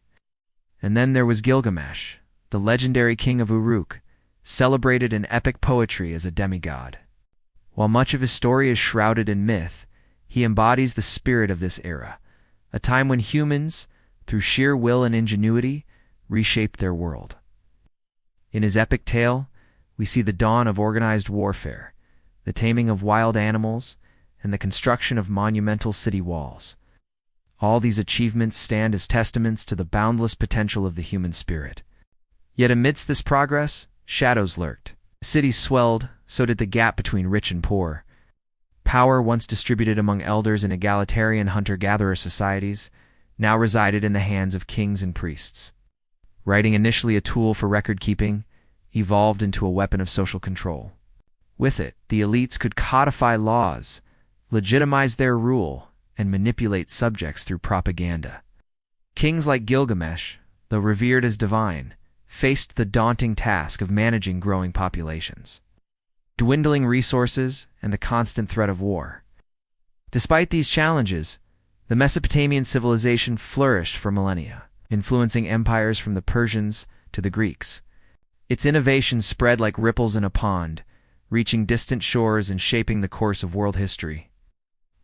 And then there was Gilgamesh, the legendary king of Uruk, celebrated in epic poetry as a demigod. While much of his story is shrouded in myth, he embodies the spirit of this era, a time when humans, through sheer will and ingenuity, reshaped their world. In his epic tale, we see the dawn of organized warfare, the taming of wild animals, and the construction of monumental city walls. All these achievements stand as testaments to the boundless potential of the human spirit. Yet amidst this progress, shadows lurked. Cities swelled, so did the gap between rich and poor. Power, once distributed among elders in egalitarian hunter-gatherer societies, now resided in the hands of kings and priests. Writing, initially a tool for record-keeping, evolved into a weapon of social control. With it, the elites could codify laws, legitimize their rule, and manipulate subjects through propaganda. Kings like Gilgamesh, though revered as divine, faced the daunting task of managing growing populations, dwindling resources, and the constant threat of war. Despite these challenges, the Mesopotamian civilization flourished for millennia, influencing empires from the Persians to the Greeks. Its innovation spread like ripples in a pond, reaching distant shores and shaping the course of world history.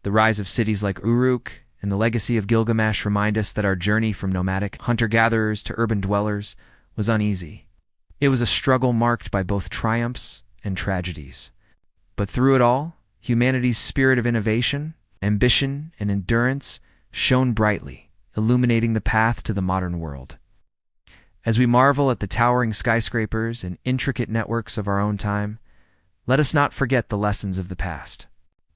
The rise of cities like Uruk and the legacy of Gilgamesh remind us that our journey from nomadic hunter-gatherers to urban dwellers was uneasy. It was a struggle marked by both triumphs and tragedies. But through it all, humanity's spirit of innovation, ambition, and endurance shone brightly, illuminating the path to the modern world. As we marvel at the towering skyscrapers and intricate networks of our own time, let us not forget the lessons of the past.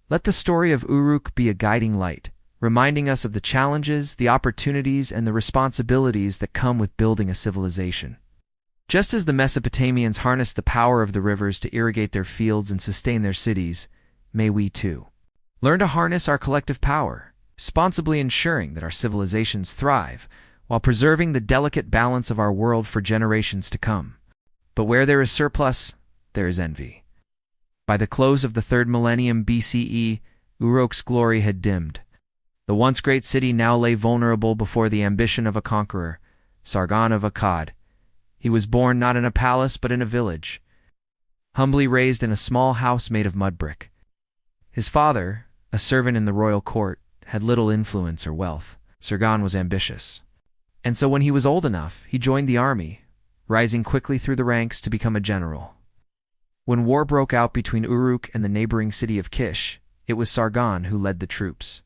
Let the story of Uruk be a guiding light, reminding us of the challenges, the opportunities, and the responsibilities that come with building a civilization. Just as the Mesopotamians harnessed the power of the rivers to irrigate their fields and sustain their cities, may we too learn to harness our collective power, responsibly ensuring that our civilizations thrive, while preserving the delicate balance of our world for generations to come. But where there is surplus, there is envy. By the close of the 3rd millennium BCE, Uruk's glory had dimmed. The once great city now lay vulnerable before the ambition of a conqueror, Sargon of Akkad. He was born not in a palace but in a village, humbly raised in a small house made of mud brick. His father, a servant in the royal court, had little influence or wealth. Sargon was ambitious. And so when he was old enough, he joined the army, rising quickly through the ranks to become a general. When war broke out between Uruk and the neighboring city of Kish, it was Sargon who led the troops.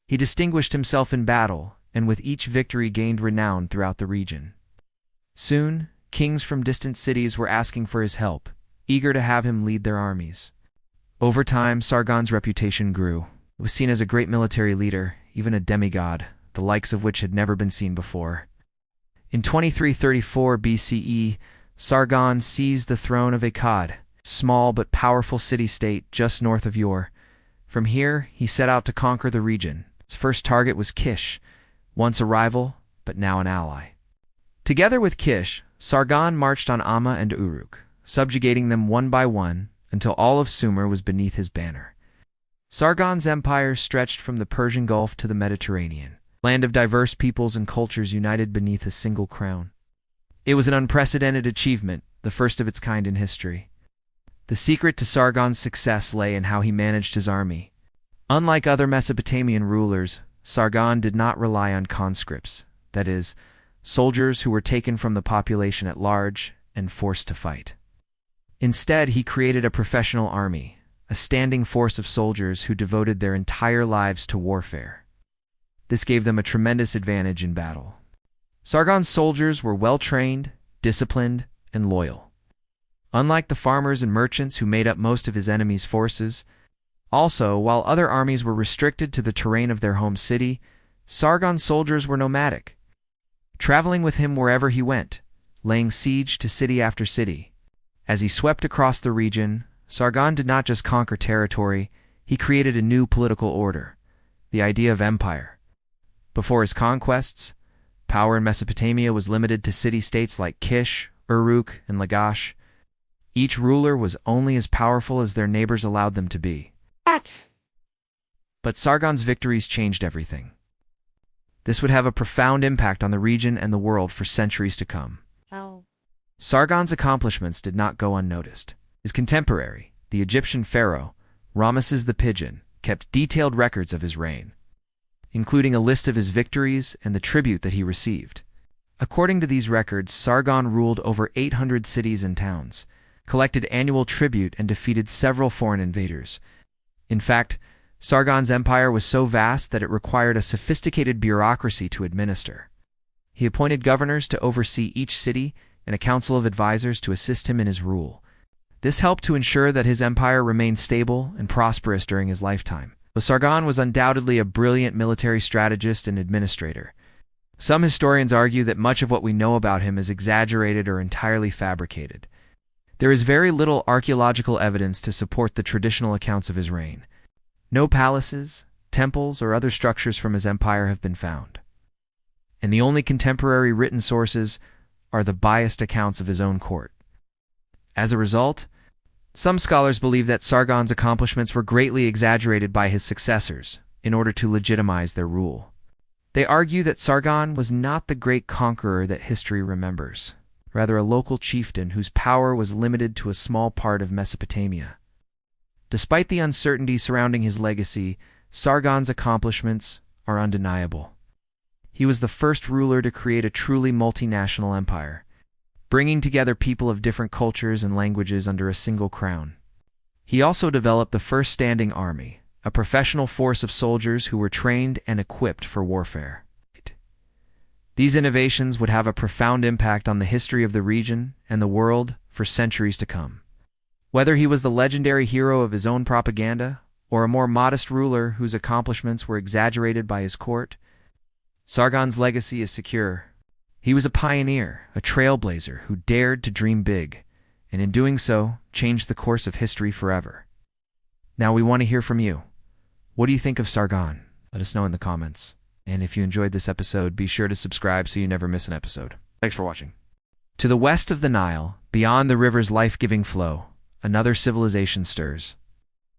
He distinguished himself in battle, and with each victory gained renown throughout the region. Soon, kings from distant cities were asking for his help, eager to have him lead their armies. Over time, Sargon's reputation grew. He was seen as a great military leader, even a demigod, the likes of which had never been seen before. In 2334 BCE, Sargon seized the throne of Akkad, a small but powerful city-state just north of Ur. From here, he set out to conquer the region. His first target was Kish, once a rival, but now an ally. Together with Kish, Sargon marched on Amma and Uruk, subjugating them one by one until all of Sumer was beneath his banner. Sargon's empire stretched from the Persian Gulf to the Mediterranean, a land of diverse peoples and cultures united beneath a single crown. It was an unprecedented achievement, the first of its kind in history. The secret to Sargon's success lay in how he managed his army. Unlike other Mesopotamian rulers, Sargon did not rely on conscripts, that is, soldiers who were taken from the population at large and forced to fight. Instead, he created a professional army, a standing force of soldiers who devoted their entire lives to warfare. This gave them a tremendous advantage in battle. Sargon's soldiers were well-trained, disciplined, and loyal. Unlike the farmers and merchants who made up most of his enemy's forces, also, while other armies were restricted to the terrain of their home city, Sargon's soldiers were nomadic, traveling with him wherever he went, laying siege to city after city. As he swept across the region, Sargon did not just conquer territory, he created a new political order, the idea of empire. Before his conquests, power in Mesopotamia was limited to city-states like Kish, Uruk, and Lagash. Each ruler was only as powerful as their neighbors allowed them to be. But Sargon's victories changed everything. This would have a profound impact on the region and the world for centuries to come. Sargon's accomplishments did not go unnoticed. His contemporary, the Egyptian pharaoh, Ramesses the Pigeon, kept detailed records of his reign, including a list of his victories and the tribute that he received. According to these records, Sargon ruled over 800 cities and towns, collected annual tribute, and defeated several foreign invaders. In fact, Sargon's empire was so vast that it required a sophisticated bureaucracy to administer. He appointed governors to oversee each city and a council of advisors to assist him in his rule. This helped to ensure that his empire remained stable and prosperous during his lifetime. But Sargon was undoubtedly a brilliant military strategist and administrator. Some historians argue that much of what we know about him is exaggerated or entirely fabricated. There is very little archaeological evidence to support the traditional accounts of his reign. No palaces, temples, or other structures from his empire have been found. And the only contemporary written sources are the biased accounts of his own court. As a result, some scholars believe that Sargon's accomplishments were greatly exaggerated by his successors in order to legitimize their rule. They argue that Sargon was not the great conqueror that history remembers, rather a local chieftain whose power was limited to a small part of Mesopotamia. Despite the uncertainty surrounding his legacy, Sargon's accomplishments are undeniable. He was the first ruler to create a truly multinational empire, bringing together people of different cultures and languages under a single crown. He also developed the first standing army, a professional force of soldiers who were trained and equipped for warfare. These innovations would have a profound impact on the history of the region and the world for centuries to come. Whether he was the legendary hero of his own propaganda or a more modest ruler whose accomplishments were exaggerated by his court, Sargon's legacy is secure. He was a pioneer, a trailblazer who dared to dream big, and in doing so, changed the course of history forever. Now we want to hear from you. What do you think of Sargon? Let us know in the comments. And if you enjoyed this episode, be sure to subscribe so you never miss an episode. Thanks for watching. To the west of the Nile, beyond the river's life-giving flow, another civilization stirs.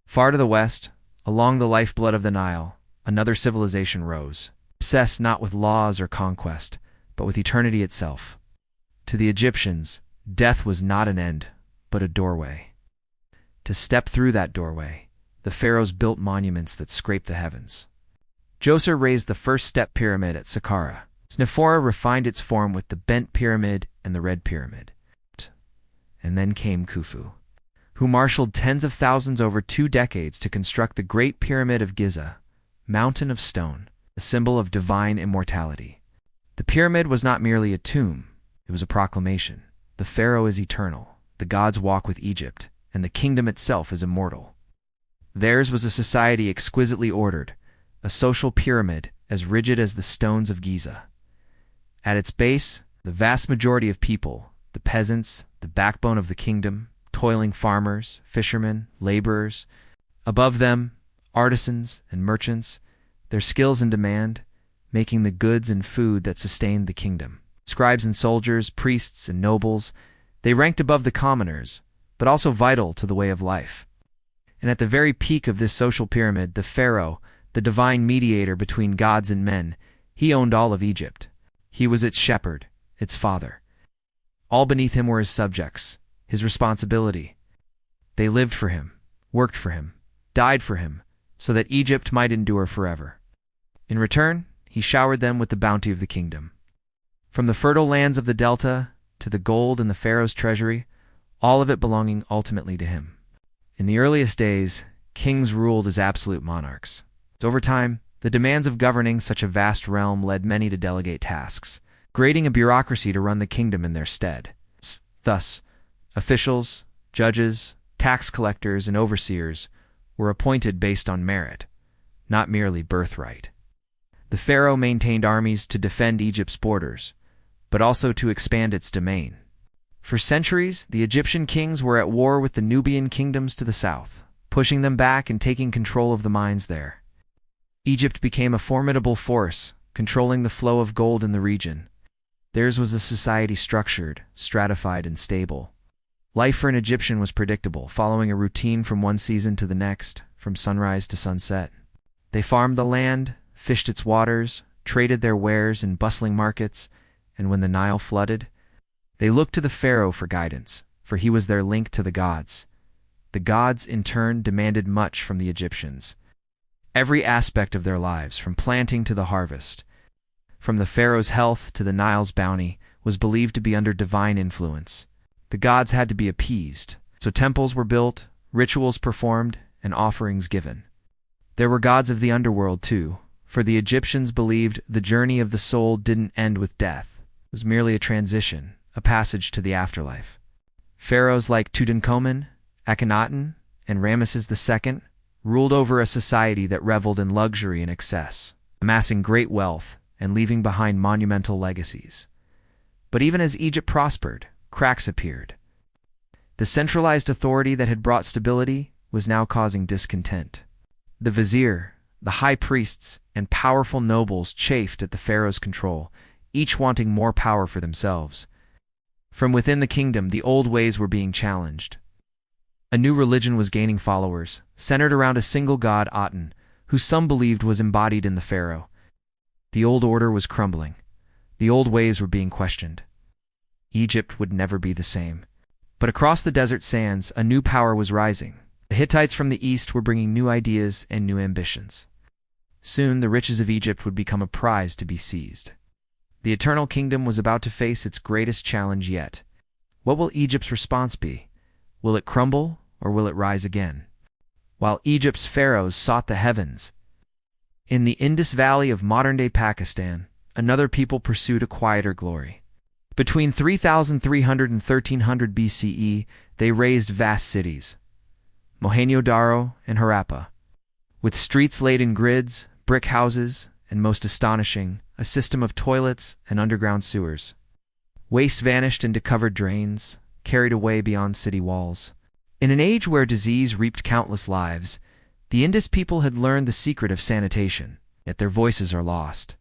Far to the west, along the lifeblood of the Nile, another civilization rose, obsessed not with laws or conquest, but with eternity itself. To the Egyptians, death was not an end, but a doorway. To step through that doorway, the pharaohs built monuments that scraped the heavens. Djoser raised the first step pyramid at Saqqara. Snefrora refined its form with the bent pyramid and the Red Pyramid. And then came Khufu, who marshaled tens of thousands over 2 decades to construct the Great Pyramid of Giza, mountain of stone, a symbol of divine immortality. The pyramid was not merely a tomb, it was a proclamation. The pharaoh is eternal, the gods walk with Egypt, and the kingdom itself is immortal. Theirs was a society exquisitely ordered, a social pyramid as rigid as the stones of Giza. At its base, the vast majority of people, the peasants, the backbone of the kingdom, toiling farmers, fishermen, laborers. Above them, artisans and merchants, their skills in demand, making the goods and food that sustained the kingdom. Scribes and soldiers, priests and nobles, they ranked above the commoners, but also vital to the way of life. And at the very peak of this social pyramid, the pharaoh, the divine mediator between gods and men, he owned all of Egypt. He was its shepherd, its father. All beneath him were his subjects, his responsibility. They lived for him, worked for him, died for him, so that Egypt might endure forever. In return, he showered them with the bounty of the kingdom. From the fertile lands of the delta to the gold in the pharaoh's treasury, all of it belonging ultimately to him. In the earliest days, kings ruled as absolute monarchs. Over time, the demands of governing such a vast realm led many to delegate tasks, creating a bureaucracy to run the kingdom in their stead. Thus, officials, judges, tax collectors, and overseers were appointed based on merit, not merely birthright. The pharaoh maintained armies to defend Egypt's borders, but also to expand its domain. For centuries, the Egyptian kings were at war with the Nubian kingdoms to the south, pushing them back and taking control of the mines there. Egypt became a formidable force, controlling the flow of gold in the region. Theirs was a society structured, stratified, and stable. Life for an Egyptian was predictable, following a routine from one season to the next, from sunrise to sunset. They farmed the land, fished its waters, traded their wares in bustling markets, and when the Nile flooded, they looked to the pharaoh for guidance, for he was their link to the gods. The gods, in turn, demanded much from the Egyptians. Every aspect of their lives, from planting to the harvest, from the pharaoh's health to the Nile's bounty, was believed to be under divine influence. The gods had to be appeased, so temples were built, rituals performed, and offerings given. There were gods of the underworld, too, for the Egyptians believed the journey of the soul didn't end with death. It was merely a transition, a passage to the afterlife. Pharaohs like Tutankhamun, Akhenaten, and Ramesses II ruled over a society that reveled in luxury and excess, amassing great wealth and leaving behind monumental legacies. But even as Egypt prospered, cracks appeared. The centralized authority that had brought stability was now causing discontent. The vizier, the high priests, and powerful nobles chafed at the pharaoh's control, each wanting more power for themselves. From within the kingdom, the old ways were being challenged. A new religion was gaining followers, centered around a single god, Aten, who some believed was embodied in the pharaoh. The old order was crumbling. The old ways were being questioned. Egypt would never be the same. But across the desert sands, a new power was rising. The Hittites from the east were bringing new ideas and new ambitions. Soon, the riches of Egypt would become a prize to be seized. The Eternal Kingdom was about to face its greatest challenge yet. What will Egypt's response be? Will it crumble, or will it rise again? While Egypt's pharaohs sought the heavens, in the Indus Valley of modern-day Pakistan, another people pursued a quieter glory. Between 3,300 and 1300 BCE, they raised vast cities, Mohenjo-Daro and Harappa, with streets laid in grids, brick houses, and most astonishing, a system of toilets and underground sewers. Waste vanished into covered drains, carried away beyond city walls. In an age where disease reaped countless lives, the Indus people had learned the secret of sanitation, yet their voices are lost.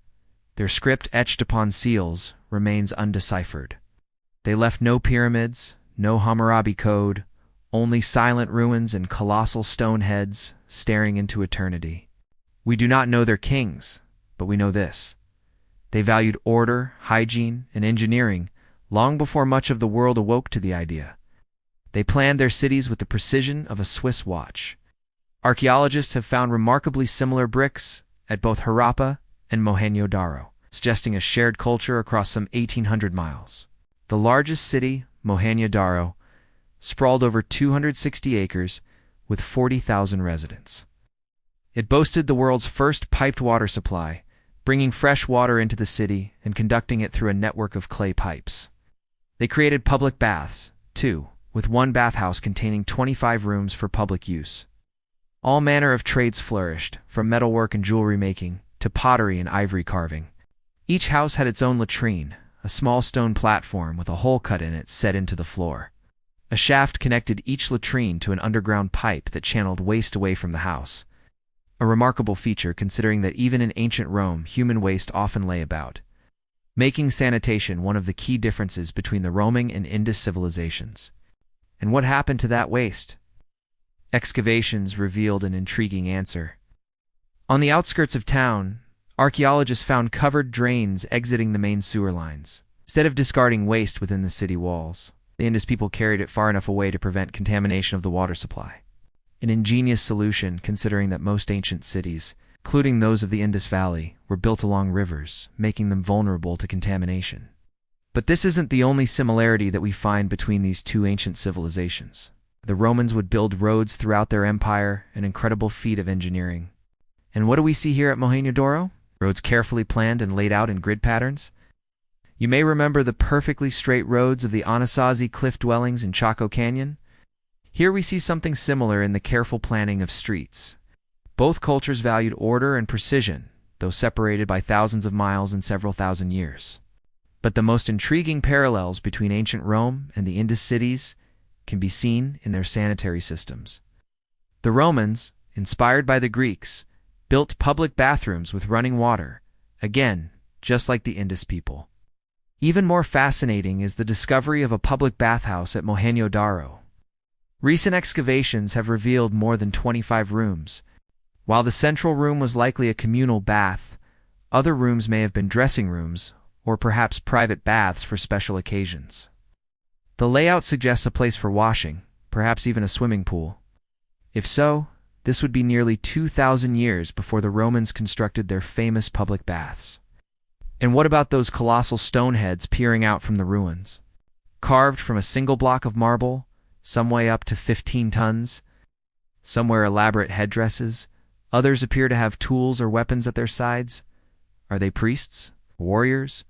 Their script etched upon seals remains undeciphered. They left no pyramids, no Hammurabi code, only silent ruins and colossal stone heads staring into eternity. We do not know their kings, but we know this. They valued order, hygiene, and engineering long before much of the world awoke to the idea. They planned their cities with the precision of a Swiss watch. Archaeologists have found remarkably similar bricks at both Harappa and Mohenjo-Daro, suggesting a shared culture across some 1,800 miles. The largest city, Mohenjo-Daro, sprawled over 260 acres with 40,000 residents. It boasted the world's first piped water supply, bringing fresh water into the city and conducting it through a network of clay pipes. They created public baths, too, with one bathhouse containing 25 rooms for public use. All manner of trades flourished, from metalwork and jewelry making to pottery and ivory carving. Each house had its own latrine, a small stone platform with a hole cut in it set into the floor. A shaft connected each latrine to an underground pipe that channeled waste away from the house. A remarkable feature considering that even in ancient Rome, human waste often lay about, making sanitation one of the key differences between the Roman and Indus civilizations. And what happened to that waste? Excavations revealed an intriguing answer. On the outskirts of town, archaeologists found covered drains exiting the main sewer lines. Instead of discarding waste within the city walls, the Indus people carried it far enough away to prevent contamination of the water supply. An ingenious solution considering that most ancient cities, including those of the Indus Valley, were built along rivers, making them vulnerable to contamination. But this isn't the only similarity that we find between these two ancient civilizations. The Romans would build roads throughout their empire, an incredible feat of engineering. And what do we see here at Mohenjo-Daro? Roads carefully planned and laid out in grid patterns. You may remember the perfectly straight roads of the Anasazi cliff dwellings in Chaco Canyon. Here we see something similar in the careful planning of streets. Both cultures valued order and precision, though separated by thousands of miles and several thousand years. But the most intriguing parallels between ancient Rome and the Indus cities can be seen in their sanitary systems. The Romans, inspired by the Greeks, built public bathrooms with running water, again, just like the Indus people. Even more fascinating is the discovery of a public bathhouse at Mohenjo-Daro. Recent excavations have revealed more than 25 rooms. While the central room was likely a communal bath, other rooms may have been dressing rooms or perhaps private baths for special occasions. The layout suggests a place for washing, perhaps even a swimming pool. If so, this would be nearly 2,000 years before the Romans constructed their famous public baths. And what about those colossal stone heads peering out from the ruins? Carved from a single block of marble, some weigh up to 15 tons. Some wear elaborate headdresses. Others appear to have tools or weapons at their sides. Are they priests, warriors,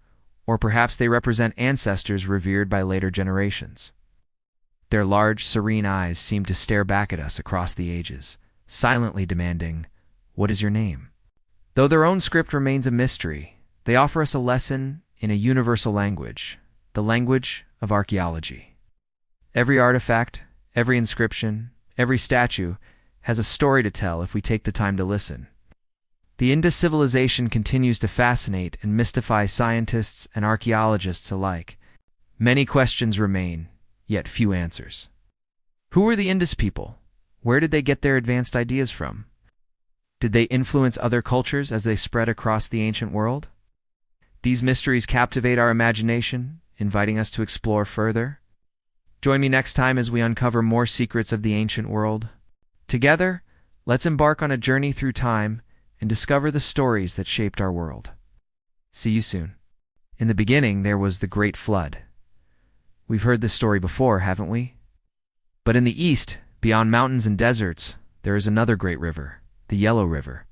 or perhaps they represent ancestors revered by later generations? Their large, serene eyes seem to stare back at us across the ages, silently demanding, "What is your name?" Though their own script remains a mystery, they offer us a lesson in a universal language, the language of archaeology. Every artifact, every inscription, every statue has a story to tell if we take the time to listen. The Indus civilization continues to fascinate and mystify scientists and archaeologists alike. Many questions remain, yet few answers. Who were the Indus people? Where did they get their advanced ideas from? Did they influence other cultures as they spread across the ancient world? These mysteries captivate our imagination, inviting us to explore further. Join me next time as we uncover more secrets of the ancient world. Together, let's embark on a journey through time and discover the stories that shaped our world. See you soon. In the beginning, there was the Great Flood. We've heard this story before, haven't we? But in the east, beyond mountains and deserts, there is another great river, the Yellow River.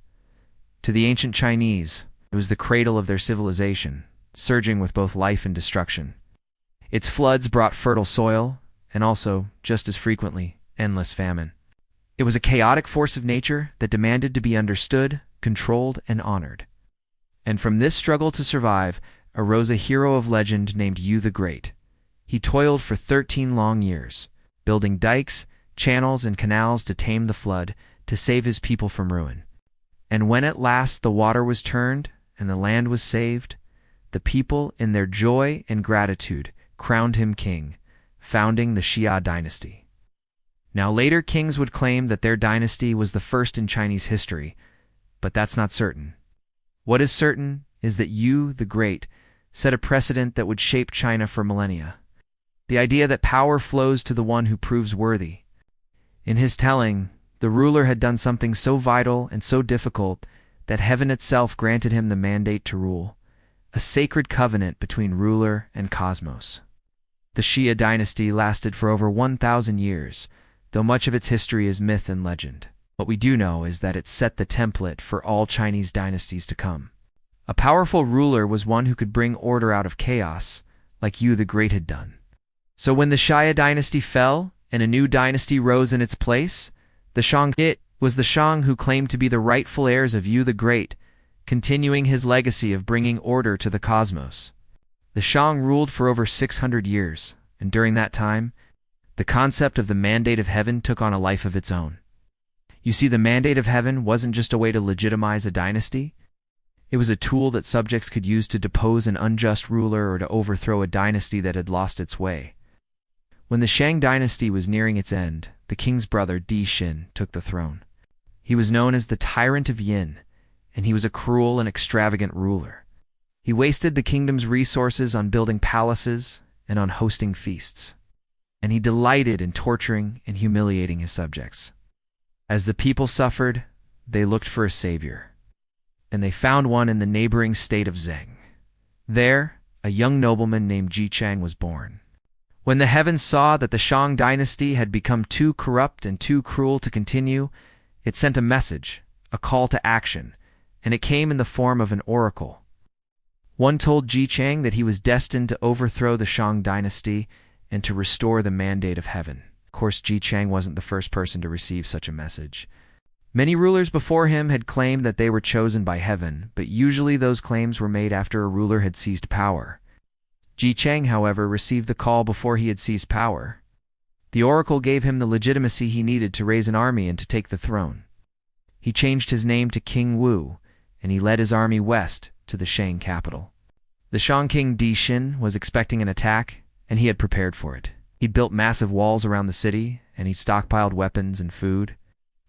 To the ancient Chinese, it was the cradle of their civilization, surging with both life and destruction. Its floods brought fertile soil, and also, just as frequently, endless famine. It was a chaotic force of nature that demanded to be understood, controlled, and honored. And from this struggle to survive arose a hero of legend named Yu the Great. He toiled for 13 long years, building dikes, channels, and canals to tame the flood, to save his people from ruin. And when at last the water was turned and the land was saved, the people, in their joy and gratitude, crowned him king, founding the Xia dynasty. Now later kings would claim that their dynasty was the first in Chinese history, but that's not certain. What is certain is that Yu the Great set a precedent that would shape China for millennia. The idea that power flows to the one who proves worthy. In his telling, the ruler had done something so vital and so difficult that heaven itself granted him the mandate to rule, a sacred covenant between ruler and cosmos. The Xia dynasty lasted for over 1,000 years, though much of its history is myth and legend. What we do know is that it set the template for all Chinese dynasties to come. A powerful ruler was one who could bring order out of chaos, like Yu the Great had done. So when the Xia dynasty fell, and a new dynasty rose in its place, the Shang, it was the Shang who claimed to be the rightful heirs of Yu the Great, continuing his legacy of bringing order to the cosmos. The Shang ruled for over 600 years, and during that time, the concept of the Mandate of Heaven took on a life of its own. You see, the Mandate of Heaven wasn't just a way to legitimize a dynasty. It was a tool that subjects could use to depose an unjust ruler or to overthrow a dynasty that had lost its way. When the Shang dynasty was nearing its end, the king's brother Di Xin took the throne. He was known as the Tyrant of Yin, and he was a cruel and extravagant ruler. He wasted the kingdom's resources on building palaces and on hosting feasts, and he delighted in torturing and humiliating his subjects. As the people suffered, they looked for a savior, and they found one in the neighboring state of Zheng. There, a young nobleman named Ji Chang was born. When the heavens saw that the Shang dynasty had become too corrupt and too cruel to continue, it sent a message, a call to action, and it came in the form of an oracle. One told Ji Chang that he was destined to overthrow the Shang dynasty and to restore the Mandate of Heaven. Of course, Ji Chang wasn't the first person to receive such a message. Many rulers before him had claimed that they were chosen by heaven, but usually those claims were made after a ruler had seized power. Ji Chang, however, received the call before he had seized power. The oracle gave him the legitimacy he needed to raise an army and to take the throne. He changed his name to King Wu, and he led his army west to the Shang capital. The Shang king Di Xin was expecting an attack, and he had prepared for it. He'd built massive walls around the city, and he stockpiled weapons and food.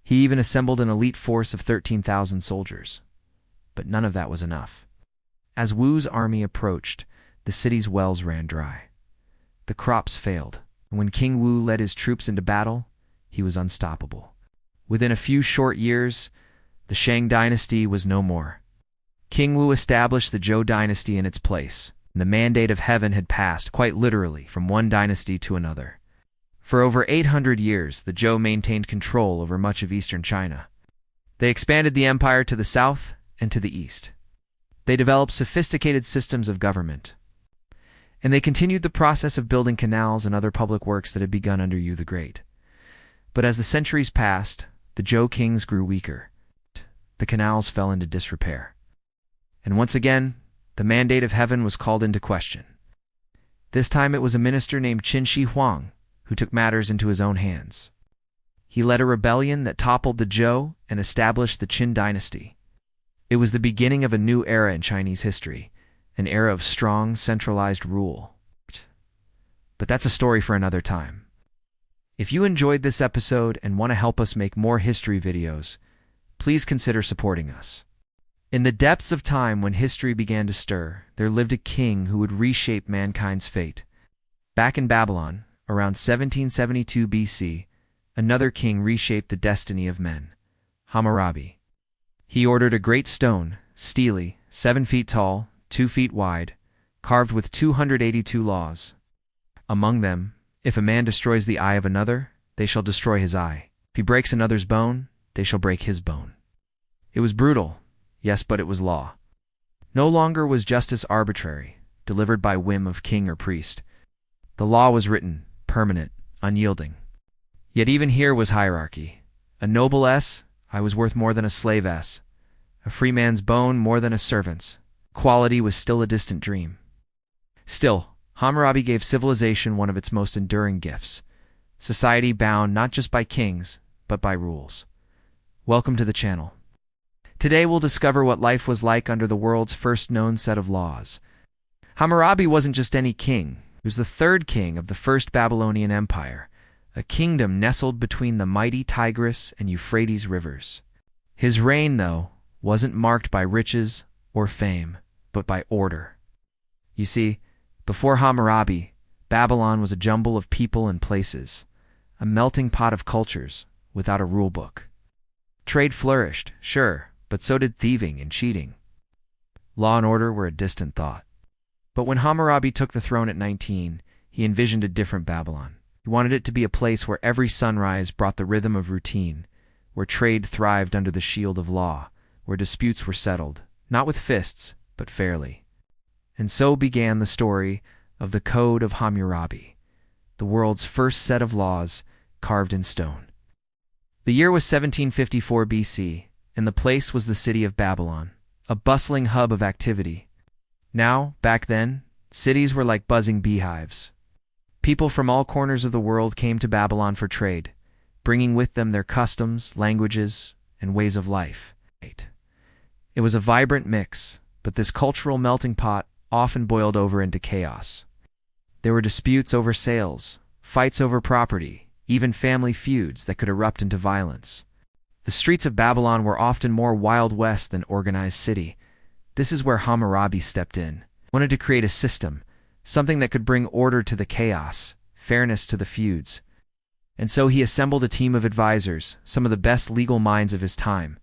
He even assembled an elite force of 13,000 soldiers. But none of that was enough. As Wu's army approached, the city's wells ran dry. The crops failed, and when King Wu led his troops into battle, he was unstoppable. Within a few short years, the Shang dynasty was no more. King Wu established the Zhou dynasty in its place, and the Mandate of Heaven had passed, quite literally, from one dynasty to another. For over 800 years, the Zhou maintained control over much of eastern China. They expanded the empire to the south and to the east. They developed sophisticated systems of government, and they continued the process of building canals and other public works that had begun under Yu the Great. But as the centuries passed, the Zhou kings grew weaker. The canals fell into disrepair. And once again, the Mandate of Heaven was called into question. This time it was a minister named Qin Shi Huang who took matters into his own hands. He led a rebellion that toppled the Zhou and established the Qin dynasty. It was the beginning of a new era in Chinese history, an era of strong, centralized rule. But that's a story for another time. If you enjoyed this episode and want to help us make more history videos, please consider supporting us. In the depths of time when history began to stir, there lived a king who would reshape mankind's fate. Back in Babylon, around 1772 BC, another king reshaped the destiny of men, Hammurabi. He ordered a great stone, stele, 7 feet tall, 2 feet wide, carved with 282 laws. Among them, if a man destroys the eye of another, they shall destroy his eye. If he breaks another's bone, they shall break his bone. It was brutal. Yes, but it was law. No longer was justice arbitrary, delivered by whim of king or priest. The law was written, permanent, unyielding. Yet even here was hierarchy. A noble S, I was worth more than a slave S. A free man's bone more than a servant's. Equality was still a distant dream. Still, Hammurabi gave civilization one of its most enduring gifts. Society bound not just by kings, but by rules. Welcome to the channel. Today we'll discover what life was like under the world's first known set of laws. Hammurabi wasn't just any king. He was the third king of the First Babylonian Empire, a kingdom nestled between the mighty Tigris and Euphrates rivers. His reign, though, wasn't marked by riches or fame, but by order. You see, before Hammurabi, Babylon was a jumble of people and places, a melting pot of cultures without a rule book. Trade flourished, sure, but so did thieving and cheating. Law and order were a distant thought. But when Hammurabi took the throne at 19, he envisioned a different Babylon. He wanted it to be a place where every sunrise brought the rhythm of routine, where trade thrived under the shield of law, where disputes were settled, not with fists, but fairly. And so began the story of the Code of Hammurabi, the world's first set of laws carved in stone. The year was 1754 BC, and the place was the city of Babylon, a bustling hub of activity. Now, back then, cities were like buzzing beehives. People from all corners of the world came to Babylon for trade, bringing with them their customs, languages, and ways of life. It was a vibrant mix, but this cultural melting pot often boiled over into chaos. There were disputes over sales, fights over property, even family feuds that could erupt into violence. The streets of Babylon were often more Wild West than organized city. This is where Hammurabi stepped in. He wanted to create a system, something that could bring order to the chaos, fairness to the feuds. And so he assembled a team of advisors, some of the best legal minds of his time.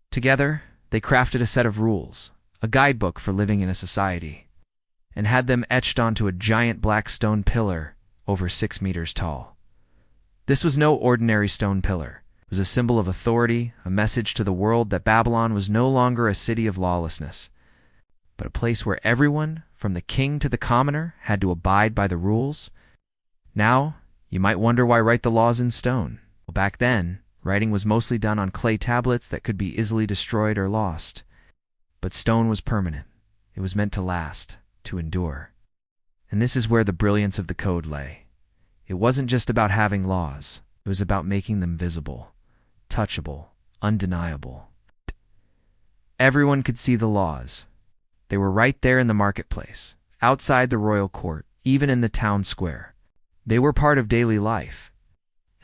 Together, they crafted a set of rules, a guidebook for living in a society, and had them etched onto a giant black stone pillar over 6 meters tall. This was no ordinary stone pillar. It was a symbol of authority, a message to the world that Babylon was no longer a city of lawlessness, but a place where everyone, from the king to the commoner, had to abide by the rules. Now, you might wonder why write the laws in stone. Well, back then, writing was mostly done on clay tablets that could be easily destroyed or lost. But stone was permanent. It was meant to last, to endure. And this is where the brilliance of the code lay. It wasn't just about having laws. It was about making them visible, touchable, undeniable. Everyone could see the laws. They were right there in the marketplace, outside the royal court, even in the town square. They were part of daily life.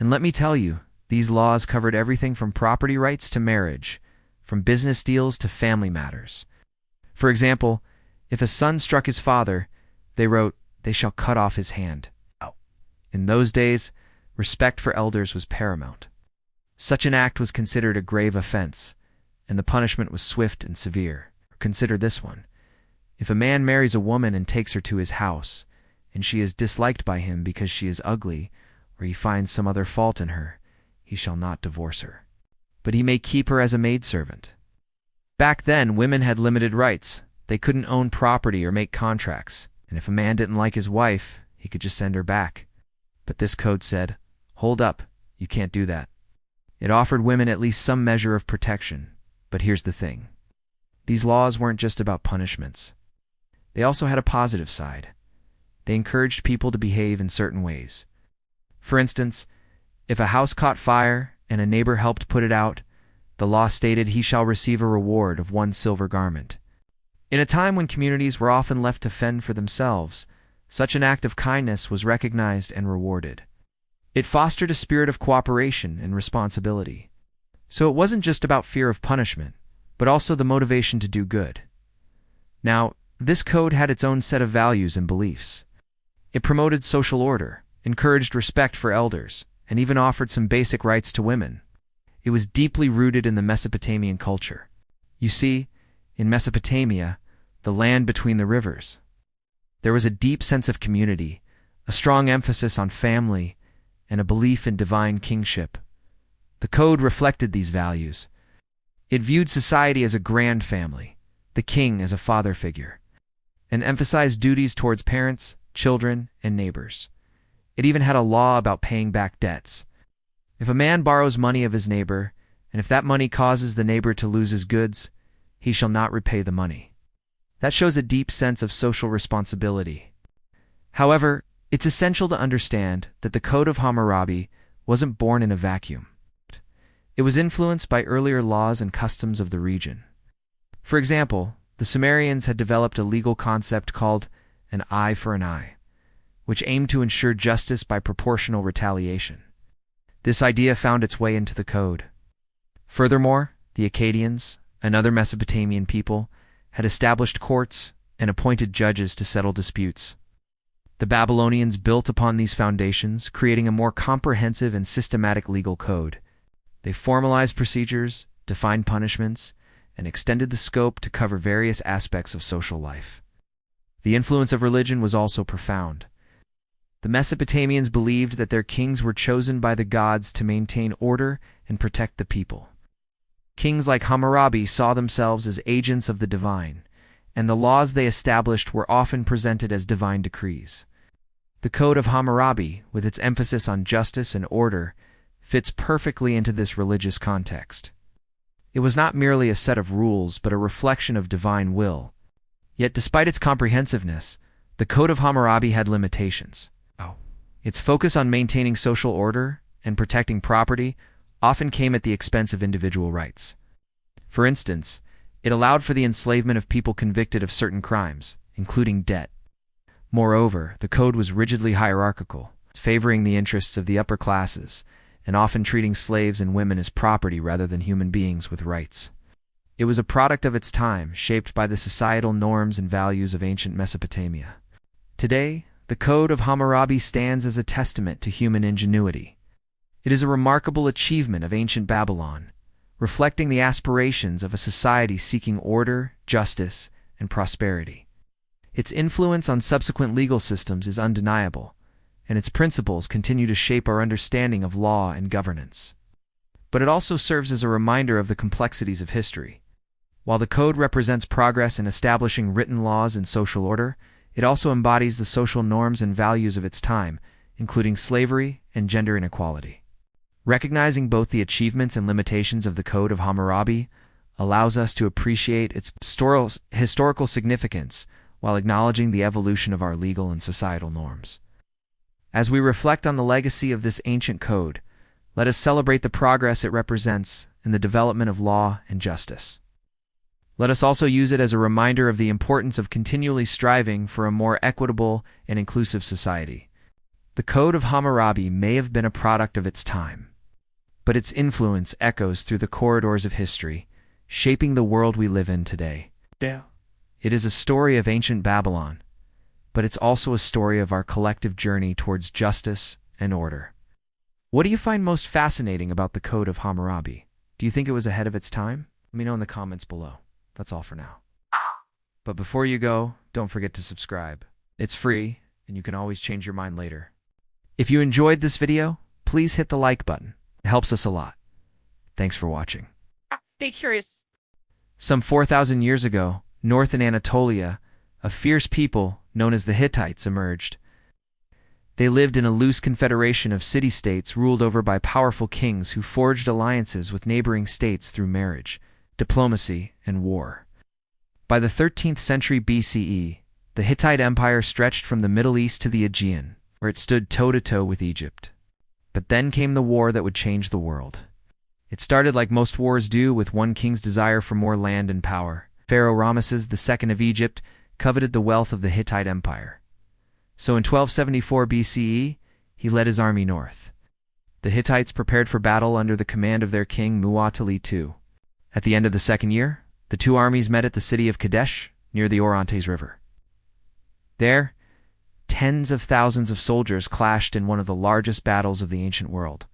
And let me tell you, these laws covered everything from property rights to marriage, from business deals to family matters. For example, if a son struck his father, they wrote, "They shall cut off his hand." In those days, respect for elders was paramount. Such an act was considered a grave offense, and the punishment was swift and severe. Consider this one. If a man marries a woman and takes her to his house, and she is disliked by him because she is ugly, or he finds some other fault in her, he shall not divorce her, but he may keep her as a maidservant. Back then, women had limited rights. They couldn't own property or make contracts, and if a man didn't like his wife, he could just send her back. But this code said, hold up, you can't do that. It offered women at least some measure of protection. But here's the thing. These laws weren't just about punishments. They also had a positive side. They encouraged people to behave in certain ways. For instance, if a house caught fire and a neighbor helped put it out, the law stated he shall receive a reward of 1 silver garment. In a time when communities were often left to fend for themselves, such an act of kindness was recognized and rewarded. It fostered a spirit of cooperation and responsibility. So it wasn't just about fear of punishment, but also the motivation to do good. Now, this code had its own set of values and beliefs. It promoted social order, encouraged respect for elders, and even offered some basic rights to women. It was deeply rooted in the Mesopotamian culture. You see, in Mesopotamia, the land between the rivers, there was a deep sense of community, a strong emphasis on family, and a belief in divine kingship. The code reflected these values. It viewed society as a grand family, the king as a father figure, and emphasized duties towards parents, children, and neighbors. It even had a law about paying back debts. If a man borrows money of his neighbor, and if that money causes the neighbor to lose his goods, he shall not repay the money. That shows a deep sense of social responsibility. However, it's essential to understand that the Code of Hammurabi wasn't born in a vacuum. It was influenced by earlier laws and customs of the region. For example, the Sumerians had developed a legal concept called an eye for an eye, which aimed to ensure justice by proportional retaliation. This idea found its way into the code. Furthermore, the Akkadians, another Mesopotamian people, had established courts and appointed judges to settle disputes. The Babylonians built upon these foundations, creating a more comprehensive and systematic legal code. They formalized procedures, defined punishments, and extended the scope to cover various aspects of social life. The influence of religion was also profound. The Mesopotamians believed that their kings were chosen by the gods to maintain order and protect the people. Kings like Hammurabi saw themselves as agents of the divine, and the laws they established were often presented as divine decrees. The Code of Hammurabi, with its emphasis on justice and order, fits perfectly into this religious context. It was not merely a set of rules, but a reflection of divine will. Yet despite its comprehensiveness, the Code of Hammurabi had limitations. Its focus on maintaining social order and protecting property often came at the expense of individual rights. For instance, it allowed for the enslavement of people convicted of certain crimes, including debt. Moreover, the code was rigidly hierarchical, favoring the interests of the upper classes, and often treating slaves and women as property rather than human beings with rights. It was a product of its time, shaped by the societal norms and values of ancient Mesopotamia. Today, the Code of Hammurabi stands as a testament to human ingenuity. It is a remarkable achievement of ancient Babylon, reflecting the aspirations of a society seeking order, justice, and prosperity. Its influence on subsequent legal systems is undeniable, and its principles continue to shape our understanding of law and governance. But it also serves as a reminder of the complexities of history. While the code represents progress in establishing written laws and social order, it also embodies the social norms and values of its time, including slavery and gender inequality. Recognizing both the achievements and limitations of the Code of Hammurabi allows us to appreciate its historical significance while acknowledging the evolution of our legal and societal norms. As we reflect on the legacy of this ancient code, let us celebrate the progress it represents in the development of law and justice. Let us also use it as a reminder of the importance of continually striving for a more equitable and inclusive society. The Code of Hammurabi may have been a product of its time, but its influence echoes through the corridors of history, shaping the world we live in today. It is a story of ancient Babylon, but it's also a story of our collective journey towards justice and order. What do you find most fascinating about the Code of Hammurabi? Do you think it was ahead of its time? Let me know in the comments below. That's all for now. But before you go, don't forget to subscribe. It's free, and you can always change your mind later. If you enjoyed this video, please hit the like button. It helps us a lot. Thanks for watching. Stay curious. Some 4,000 years ago, north in Anatolia, a fierce people known as the Hittites emerged. They lived in a loose confederation of city-states ruled over by powerful kings who forged alliances with neighboring states through marriage, diplomacy, and war. By the 13th century BCE, the Hittite Empire stretched from the Middle East to the Aegean, where it stood toe-to-toe with Egypt. But then came the war that would change the world. It started like most wars do, with one king's desire for more land and power. Pharaoh Ramesses II of Egypt coveted the wealth of the Hittite Empire. So in 1274 BCE, he led his army north. The Hittites prepared for battle under the command of their king Muwatalli II. At the end of the second year, the two armies met at the city of Kadesh, near the Orontes River. There, tens of thousands of soldiers clashed in one of the largest battles of the ancient world.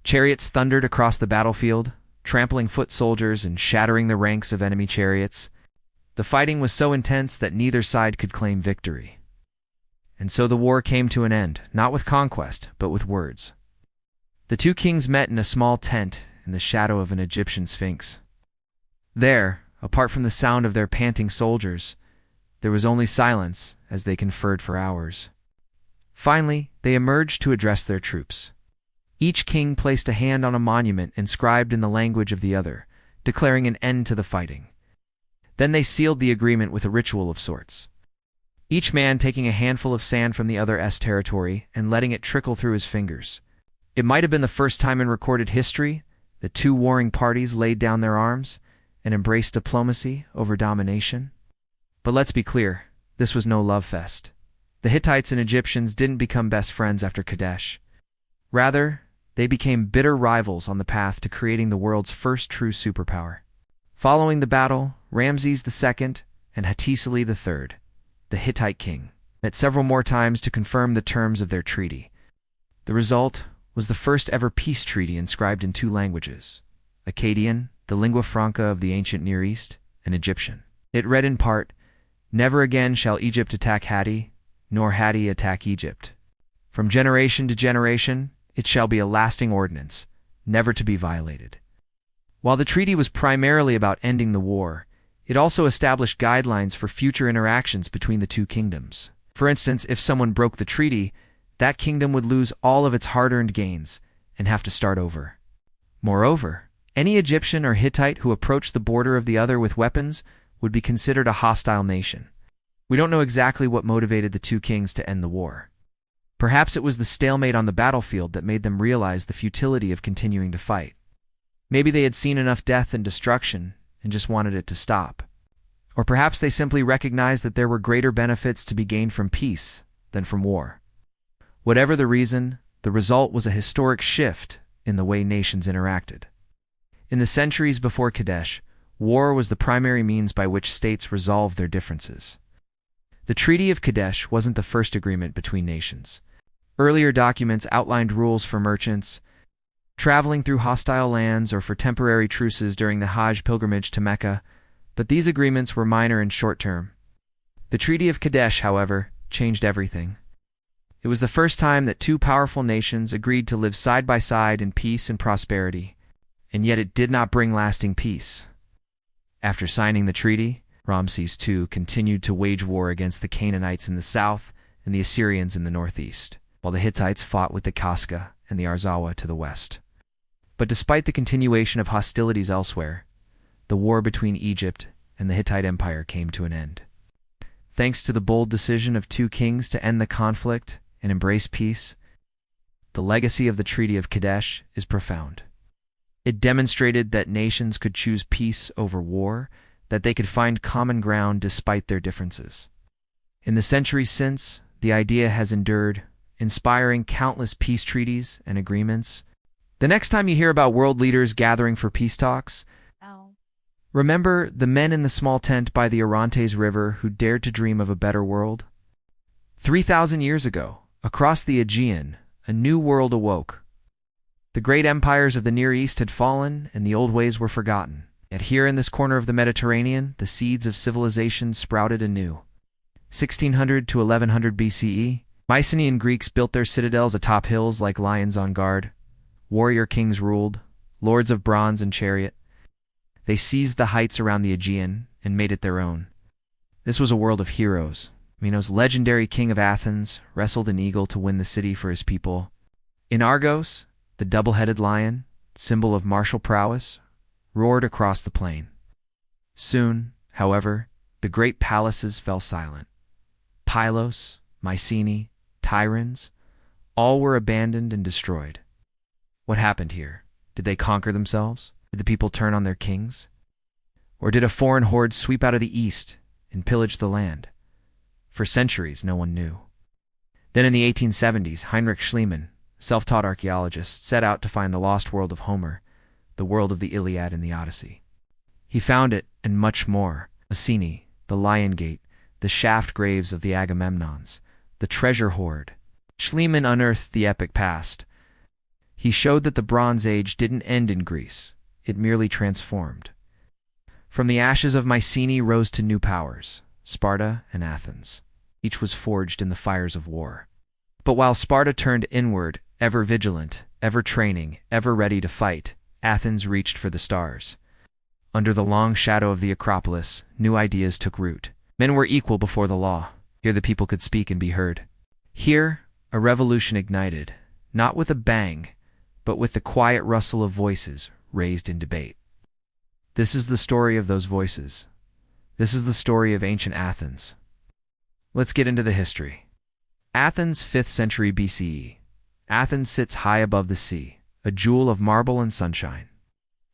Chariots thundered across the battlefield, trampling foot soldiers and shattering the ranks of enemy chariots. The fighting was so intense that neither side could claim victory. And so the war came to an end, not with conquest, but with words. The two kings met in a small tent in the shadow of an Egyptian sphinx. There, apart from the sound of their panting soldiers, there was only silence as they conferred for hours. Finally, they emerged to address their troops. Each king placed a hand on a monument inscribed in the language of the other, declaring an end to the fighting. Then they sealed the agreement with a ritual of sorts. Each man taking a handful of sand from the other's territory and letting it trickle through his fingers. It might have been the first time in recorded history that two warring parties laid down their arms and embraced diplomacy over domination. But let's be clear, this was no love fest. The Hittites and Egyptians didn't become best friends after Kadesh. Rather, they became bitter rivals on the path to creating the world's first true superpower. Following the battle, Ramses II and Hattusili III, the Hittite king, met several more times to confirm the terms of their treaty. The result was the first ever peace treaty inscribed in two languages, Akkadian, the lingua franca of the ancient Near East, and Egyptian. It read in part, "Never again shall Egypt attack Hatti, nor Hatti attack Egypt. From generation to generation, it shall be a lasting ordinance, never to be violated. While the treaty was primarily about ending the war, it also established guidelines for future interactions between the two kingdoms. For instance, if someone broke the treaty, that kingdom would lose all of its hard-earned gains and have to start over. Moreover, any Egyptian or Hittite who approached the border of the other with weapons would be considered a hostile nation. We don't know exactly what motivated the two kings to end the war. Perhaps it was the stalemate on the battlefield that made them realize the futility of continuing to fight. Maybe they had seen enough death and destruction and just wanted it to stop. Or perhaps they simply recognized that there were greater benefits to be gained from peace than from war. Whatever the reason, the result was a historic shift in the way nations interacted. In the centuries before Kadesh, war was the primary means by which states resolved their differences. The Treaty of Kadesh wasn't the first agreement between nations. Earlier documents outlined rules for merchants, traveling through hostile lands, or for temporary truces during the Hajj pilgrimage to Mecca, but these agreements were minor and short-term. The Treaty of Kadesh, however, changed everything. It was the first time that two powerful nations agreed to live side by side in peace and prosperity, and yet it did not bring lasting peace. After signing the treaty, Ramses II continued to wage war against the Canaanites in the south and the Assyrians in the northeast, while the Hittites fought with the Casca and the Arzawa to the west. But despite the continuation of hostilities elsewhere, the war between Egypt and the Hittite Empire came to an end. Thanks to the bold decision of two kings to end the conflict and embrace peace, the legacy of the Treaty of Kadesh is profound. It demonstrated that nations could choose peace over war, that they could find common ground despite their differences. In the centuries since, the idea has endured, inspiring countless peace treaties and agreements. The next time you hear about world leaders gathering for peace talks, remember the men in the small tent by the Orontes River who dared to dream of a better world? 3,000 years ago, across the Aegean, a new world awoke. The great empires of the Near East had fallen, and the old ways were forgotten. Yet here in this corner of the Mediterranean, the seeds of civilization sprouted anew. 1600 to 1100 BCE, Mycenaean Greeks built their citadels atop hills like lions on guard. Warrior kings ruled, lords of bronze and chariot. They seized the heights around the Aegean and made it their own. This was a world of heroes. Minos, legendary king of Athens, wrestled an eagle to win the city for his people. In Argos, the double-headed lion, symbol of martial prowess, roared across the plain. Soon, however, the great palaces fell silent. Pylos, Mycenae, Tiryns, all were abandoned and destroyed. What happened here? Did they conquer themselves? Did the people turn on their kings? Or did a foreign horde sweep out of the east and pillage the land? For centuries, no one knew. Then in the 1870s, Heinrich Schliemann, self-taught archaeologist, set out to find the lost world of Homer, the world of the Iliad and the Odyssey. He found it, and much more: Mycenae, the Lion Gate, the shaft graves of the Agamemnons, the treasure hoard. Schliemann unearthed the epic past. He showed that the Bronze Age didn't end in Greece, it merely transformed. From the ashes of Mycenae rose to new powers, Sparta and Athens. Each was forged in the fires of war. But while Sparta turned inward, ever vigilant, ever training, ever ready to fight, Athens reached for the stars. Under the long shadow of the Acropolis, new ideas took root. Men were equal before the law. Here the people could speak and be heard. Here, a revolution ignited, not with a bang, but with the quiet rustle of voices raised in debate. This is the story of those voices. This is the story of ancient Athens. Let's get into the history. Athens, 5th century BCE. Athens sits high above the sea, a jewel of marble and sunshine.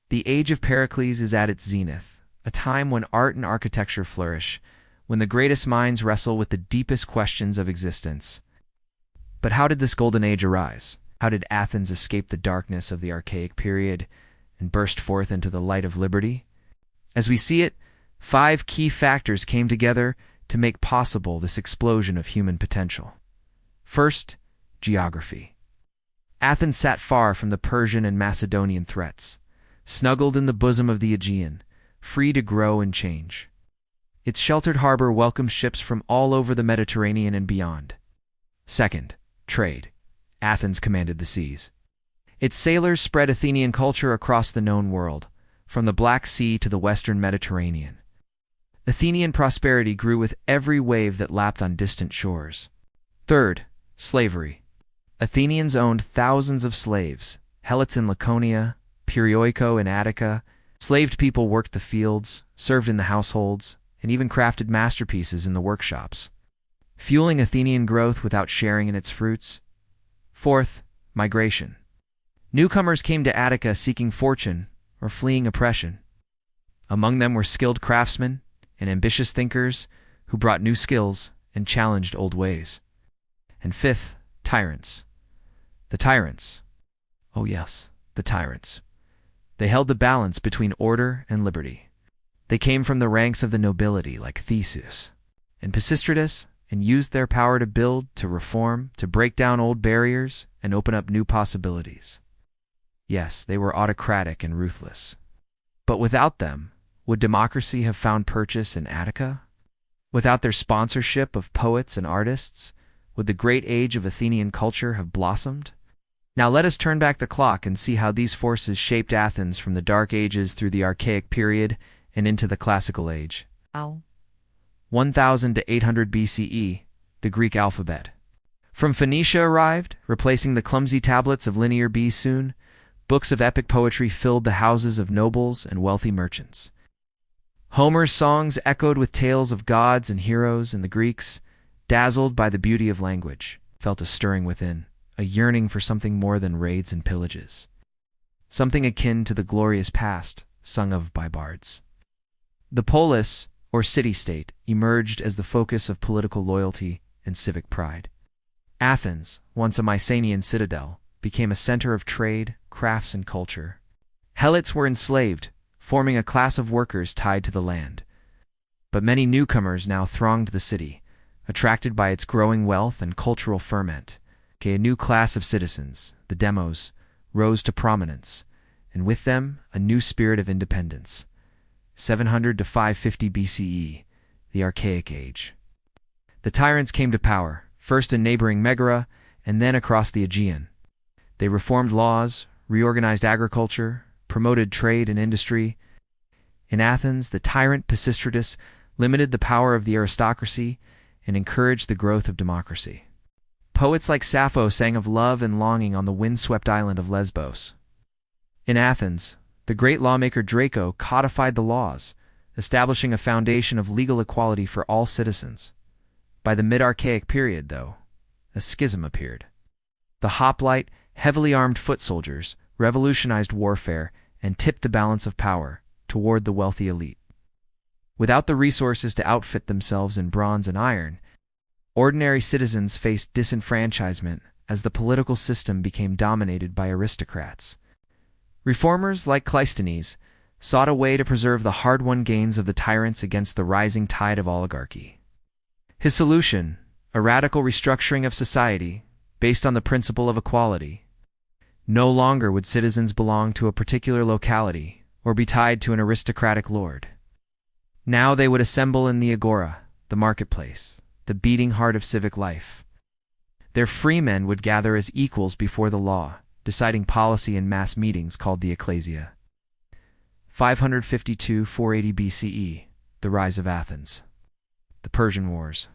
The age of Pericles is at its zenith, a time when art and architecture flourish, when the greatest minds wrestle with the deepest questions of existence. But how did this golden age arise? How did Athens escape the darkness of the archaic period and burst forth into the light of liberty? As we see it, 5 key factors came together to make possible this explosion of human potential. First, geography. Athens sat far from the Persian and Macedonian threats, snuggled in the bosom of the Aegean, free to grow and change. Its sheltered harbor welcomed ships from all over the Mediterranean and beyond. Second, Trade. Athens commanded the seas. Its sailors spread Athenian culture across the known world, from the Black Sea to the western Mediterranean. Athenian prosperity grew with every wave that lapped on distant shores. Third, slavery. Athenians owned thousands of slaves, helots in Laconia, Perioiko in Attica. Slaved people worked the fields, served in the households, and even crafted masterpieces in the workshops, fueling Athenian growth without sharing in its fruits. Fourth, migration. Newcomers came to Attica seeking fortune or fleeing oppression. Among them were skilled craftsmen and ambitious thinkers who brought new skills and challenged old ways. And fifth, tyrants. The tyrants. Oh yes, the tyrants. They held the balance between order and liberty. They came from the ranks of the nobility like Theseus and Pisistratus and used their power to build, to reform, to break down old barriers and open up new possibilities. Yes, they were autocratic and ruthless. But without them, would democracy have found purchase in Attica? Without their sponsorship of poets and artists, would the great age of Athenian culture have blossomed? Now let us turn back the clock and see how these forces shaped Athens from the Dark Ages through the Archaic period and into the Classical Age. 1000 to 800 BCE, the Greek alphabet. From Phoenicia arrived, replacing the clumsy tablets of Linear B. Soon, books of epic poetry filled the houses of nobles and wealthy merchants. Homer's songs echoed with tales of gods and heroes, and the Greeks, dazzled by the beauty of language, felt a stirring within, a yearning for something more than raids and pillages. Something akin to the glorious past, sung of by bards. The polis, or city-state, emerged as the focus of political loyalty and civic pride. Athens, once a Mycenaean citadel, became a center of trade, crafts, and culture. Helots were enslaved, forming a class of workers tied to the land. But many newcomers now thronged the city, attracted by its growing wealth and cultural ferment. A new class of citizens, the demos, rose to prominence, and with them a new spirit of independence. 700 to 550 BCE, the Archaic Age. The tyrants came to power, first in neighboring Megara and then across the Aegean. They reformed laws, reorganized agriculture, promoted trade and industry. In Athens, the tyrant Pisistratus limited the power of the aristocracy and encouraged the growth of democracy. Poets like Sappho sang of love and longing on the windswept island of Lesbos. In Athens, the great lawmaker Draco codified the laws, establishing a foundation of legal equality for all citizens. By the mid-Archaic period, though, a schism appeared. The hoplite, heavily armed foot soldiers revolutionized warfare and tipped the balance of power toward the wealthy elite. Without the resources to outfit themselves in bronze and iron, ordinary citizens faced disenfranchisement as the political system became dominated by aristocrats. Reformers like Cleisthenes sought a way to preserve the hard-won gains of the tyrants against the rising tide of oligarchy. His solution, a radical restructuring of society based on the principle of equality. No longer would citizens belong to a particular locality or be tied to an aristocratic lord. Now they would assemble in the agora, the marketplace, the beating heart of civic life. Their free men would gather as equals before the law, deciding policy in mass meetings called the ecclesia. 552–480 BCE, the rise of Athens. The Persian Wars.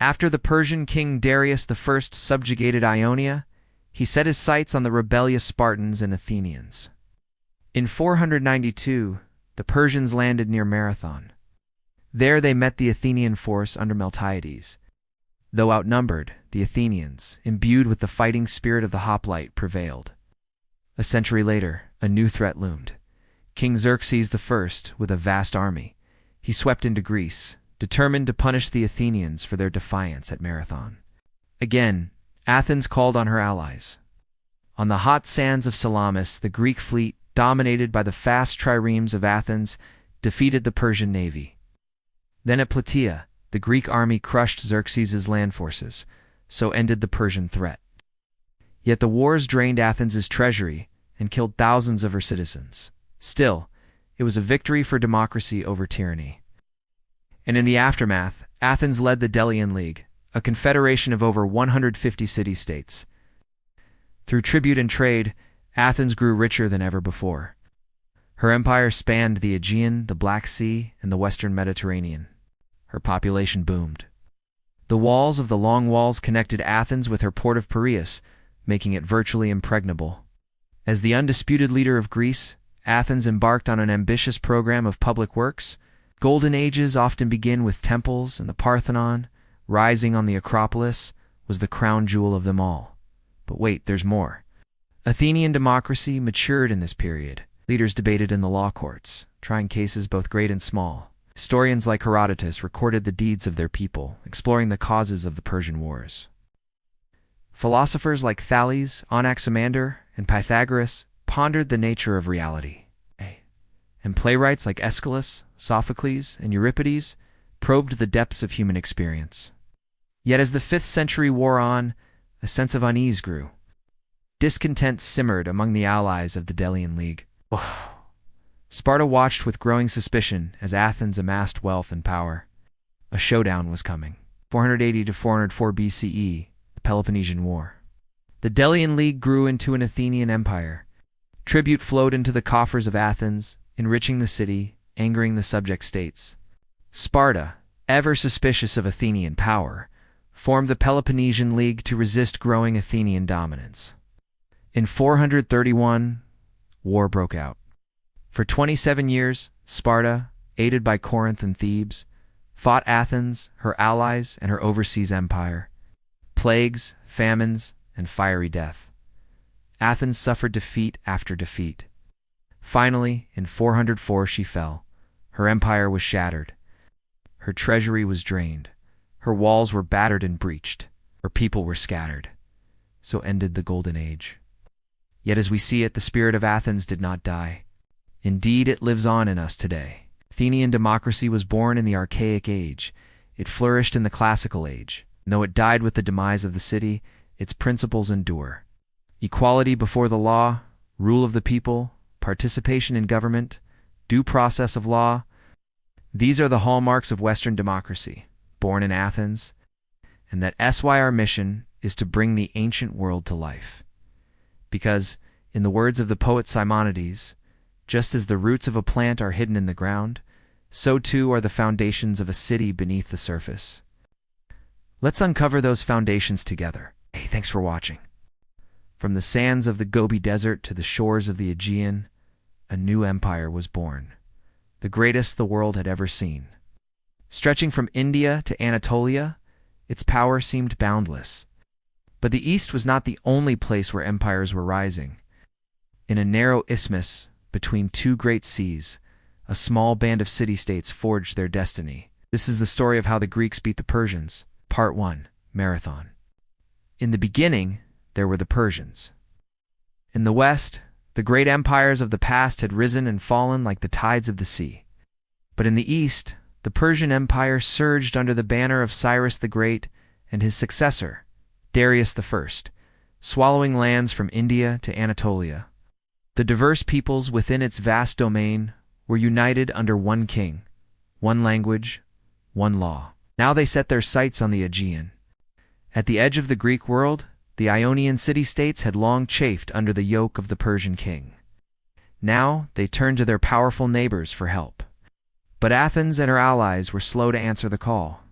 After the Persian king Darius I subjugated Ionia, he set his sights on the rebellious Spartans and Athenians. In 492, the Persians landed near Marathon. There they met the Athenian force under Miltiades. Though outnumbered, the Athenians, imbued with the fighting spirit of the hoplite, prevailed. A century later, a new threat loomed. King Xerxes I, with a vast army, he swept into Greece, determined to punish the Athenians for their defiance at Marathon. Again, Athens called on her allies. On the hot sands of Salamis, the Greek fleet, dominated by the fast triremes of Athens, defeated the Persian navy. Then at Plataea, the Greek army crushed Xerxes' land forces, so ended the Persian threat. Yet the wars drained Athens' treasury and killed thousands of her citizens. Still, it was a victory for democracy over tyranny. And in the aftermath, Athens led the Delian League, a confederation of over 150 city-states. Through tribute and trade, Athens grew richer than ever before. Her empire spanned the Aegean, the Black Sea, and the Western Mediterranean. Her population boomed. The walls of the Long Walls connected Athens with her port of Piraeus, making it virtually impregnable. As the undisputed leader of Greece, Athens embarked on an ambitious program of public works. Golden ages often begin with temples, and the Parthenon, rising on the Acropolis, was the crown jewel of them all. But wait, there's more. Athenian democracy matured in this period. Leaders debated in the law courts, trying cases both great and small. Historians like Herodotus recorded the deeds of their people, exploring the causes of the Persian Wars. Philosophers like Thales, Anaximander, and Pythagoras pondered the nature of reality. And playwrights like Aeschylus, Sophocles, and Euripides probed the depths of human experience. Yet as the 5th century wore on, a sense of unease grew. Discontent simmered among the allies of the Delian League. Sparta watched with growing suspicion as Athens amassed wealth and power. A showdown was coming. 480 to 404 BCE, the Peloponnesian War. The Delian League grew into an Athenian empire. Tribute flowed into the coffers of Athens, enriching the city, angering the subject states. Sparta, ever suspicious of Athenian power, formed the Peloponnesian League to resist growing Athenian dominance. In 431, war broke out. For 27 years, Sparta, aided by Corinth and Thebes, fought Athens, her allies, and her overseas empire. Plagues, famines, and fiery death. Athens suffered defeat after defeat. Finally, in 404 she fell. Her empire was shattered. Her treasury was drained. Her walls were battered and breached. Her people were scattered. So ended the Golden Age. Yet as we see it, the spirit of Athens did not die. Indeed, it lives on in us today. Athenian democracy was born in the Archaic Age. It flourished in the Classical Age. And though it died with the demise of the city, its principles endure. Equality before the law, rule of the people, participation in government, due process of law. These are the hallmarks of Western democracy, born in Athens, and that's why our mission is to bring the ancient world to life. Because, in the words of the poet Simonides, just as the roots of a plant are hidden in the ground, so too are the foundations of a city beneath the surface. Let's uncover those foundations together. Hey, thanks for watching. From the sands of the Gobi Desert to the shores of the Aegean, a new empire was born, the greatest the world had ever seen. Stretching from India to Anatolia, its power seemed boundless. But the East was not the only place where empires were rising. In a narrow isthmus between two great seas, a small band of city-states forged their destiny. This is the story of how the Greeks beat the Persians. Part 1, Marathon. In the beginning, there were the Persians. In the West, the great empires of the past had risen and fallen like the tides of the sea. But in the East, the Persian Empire surged under the banner of Cyrus the Great and his successor, Darius I, swallowing lands from India to Anatolia. The diverse peoples within its vast domain were united under one king, one language, one law. Now they set their sights on the Aegean. At the edge of the Greek world, the Ionian city-states had long chafed under the yoke of the Persian king. Now they turned to their powerful neighbors for help. But Athens and her allies were slow to answer the call.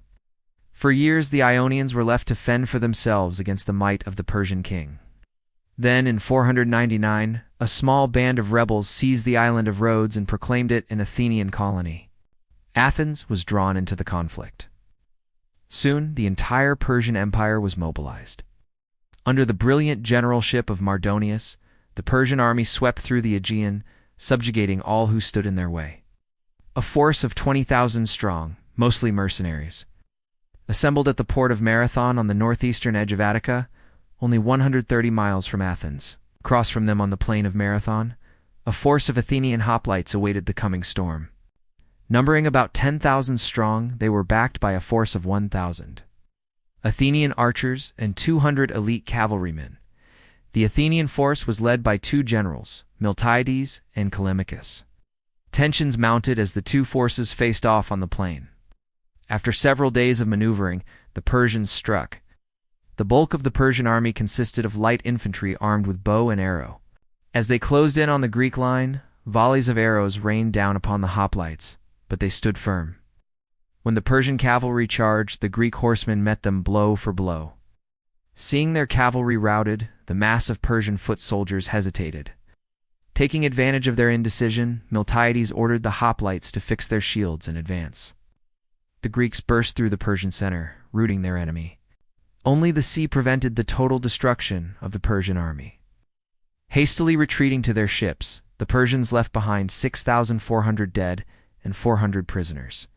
For years the Ionians were left to fend for themselves against the might of the Persian king. Then, in 499, a small band of rebels seized the island of Rhodes and proclaimed it an Athenian colony. Athens was drawn into the conflict. Soon, the entire Persian Empire was mobilized. Under the brilliant generalship of Mardonius, the Persian army swept through the Aegean, subjugating all who stood in their way. A force of 20,000 strong, mostly mercenaries, assembled at the port of Marathon on the northeastern edge of Attica, only 130 miles from Athens. Across from them on the plain of Marathon, a force of Athenian hoplites awaited the coming storm. Numbering about 10,000 strong, they were backed by a force of 1,000. Athenian archers and 200 elite cavalrymen. The Athenian force was led by two generals, Miltiades and Callimachus. Tensions mounted as the two forces faced off on the plain. After several days of maneuvering, the Persians struck. The bulk of the Persian army consisted of light infantry armed with bow and arrow. As they closed in on the Greek line, volleys of arrows rained down upon the hoplites, but they stood firm. When the Persian cavalry charged, the Greek horsemen met them blow for blow. Seeing their cavalry routed, the mass of Persian foot soldiers hesitated. Taking advantage of their indecision, Miltiades ordered the hoplites to fix their shields and advance. The Greeks burst through the Persian center, routing their enemy. Only the sea prevented the total destruction of the Persian army. Hastily retreating to their ships, the Persians left behind 6,400 dead and 400 prisoners.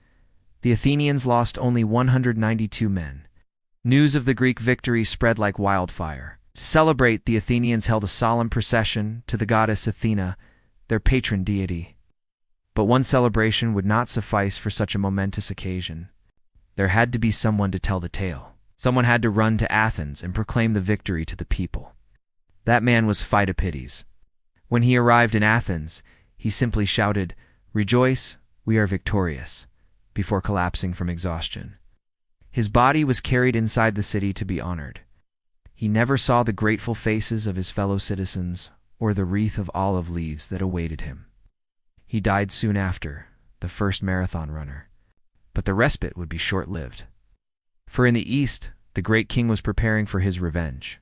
The Athenians lost only 192 men. News of the Greek victory spread like wildfire. To celebrate, the Athenians held a solemn procession to the goddess Athena, their patron deity. But one celebration would not suffice for such a momentous occasion. There had to be someone to tell the tale. Someone had to run to Athens and proclaim the victory to the people. That man was Pheidippides. When he arrived in Athens, he simply shouted, "Rejoice, we are victorious," before collapsing from exhaustion. His body was carried inside the city to be honored. He never saw the grateful faces of his fellow citizens or the wreath of olive leaves that awaited him. He died soon after, the first marathon runner. But the respite would be short-lived. For in the east, the great king was preparing for his revenge.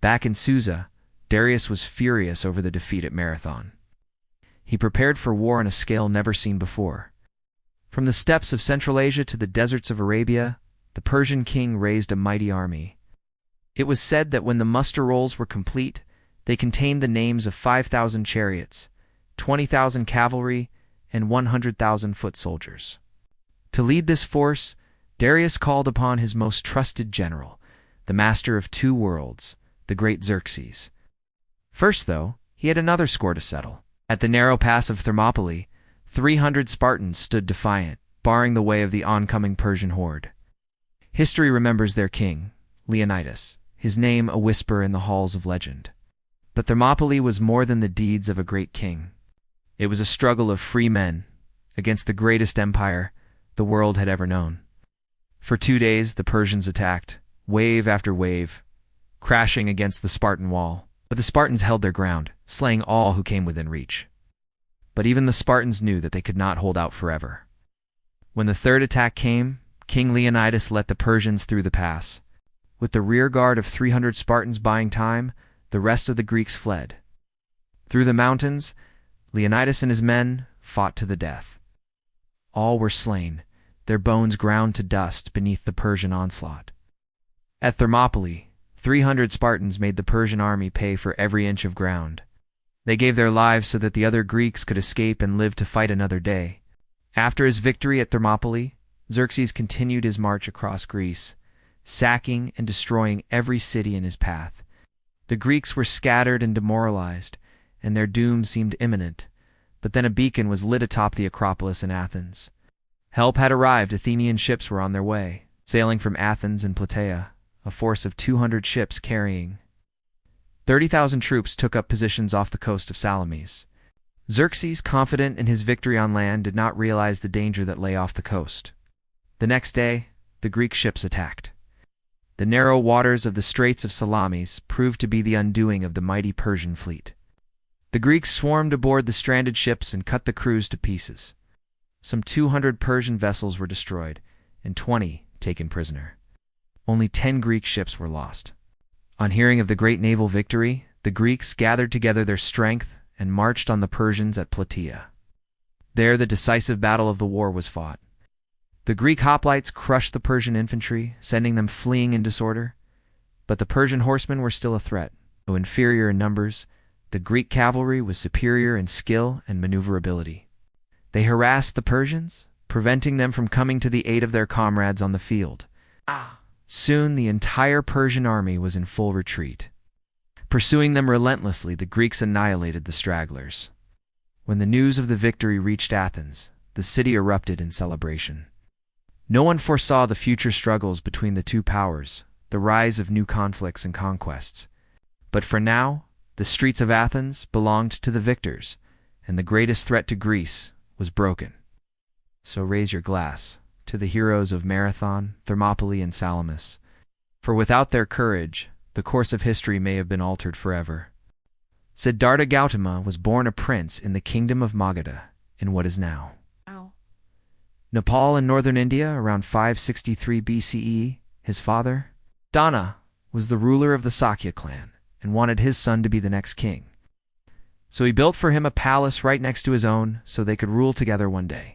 Back in Susa, Darius was furious over the defeat at Marathon. He prepared for war on a scale never seen before. From the steppes of Central Asia to the deserts of Arabia, the Persian king raised a mighty army. It was said that when the muster rolls were complete, they contained the names of 5,000 chariots, 20,000 cavalry, and 100,000 foot soldiers. To lead this force, Darius called upon his most trusted general, the master of two worlds, the great Xerxes. First, though, he had another score to settle. At the narrow pass of Thermopylae, 300 Spartans stood defiant, barring the way of the oncoming Persian horde. History remembers their king, Leonidas, his name a whisper in the halls of legend. But Thermopylae was more than the deeds of a great king. It was a struggle of free men against the greatest empire the world had ever known. For 2 days, the Persians attacked, wave after wave, crashing against the Spartan wall. But the Spartans held their ground, slaying all who came within reach. But even the Spartans knew that they could not hold out forever. When the third attack came, King Leonidas let the Persians through the pass. With the rear guard of 300 Spartans buying time, the rest of the Greeks fled. Through the mountains, Leonidas and his men fought to the death. All were slain, their bones ground to dust beneath the Persian onslaught. At Thermopylae, 300 Spartans made the Persian army pay for every inch of ground. They gave their lives so that the other Greeks could escape and live to fight another day. After his victory at Thermopylae, Xerxes continued his march across Greece, sacking and destroying every city in his path. The Greeks were scattered and demoralized, and their doom seemed imminent. But then a beacon was lit atop the Acropolis in Athens. Help had arrived. Athenian ships were on their way, sailing from Athens and Plataea, a force of 200 ships carrying 30,000 troops took up positions off the coast of Salamis. Xerxes, confident in his victory on land, did not realize the danger that lay off the coast. The next day, the Greek ships attacked. The narrow waters of the Straits of Salamis proved to be the undoing of the mighty Persian fleet. The Greeks swarmed aboard the stranded ships and cut the crews to pieces. Some 200 Persian vessels were destroyed, and 20 taken prisoner. Only 10 Greek ships were lost. On hearing of the great naval victory, the Greeks gathered together their strength and marched on the Persians at Plataea. There the decisive battle of the war was fought. The Greek hoplites crushed the Persian infantry, sending them fleeing in disorder. But the Persian horsemen were still a threat. Though inferior in numbers, the Greek cavalry was superior in skill and maneuverability. They harassed the Persians, preventing them from coming to the aid of their comrades on the field. Soon the entire Persian army was in full retreat. Pursuing them relentlessly, the Greeks annihilated the stragglers. When the news of the victory reached Athens, the city erupted in celebration. No one foresaw the future struggles between the two powers, the rise of new conflicts and conquests. But for now, the streets of Athens belonged to the victors, and the greatest threat to Greece was broken. So raise your glass to to the heroes of Marathon, Thermopylae, and Salamis. For without their courage, the course of history may have been altered forever. Siddhartha Gautama was born a prince in the kingdom of Magadha, in what is now Nepal in northern India around 563 BCE. His father, Dana, was the ruler of the Sakya clan and wanted his son to be the next king. So he built for him a palace right next to his own so they could rule together one day.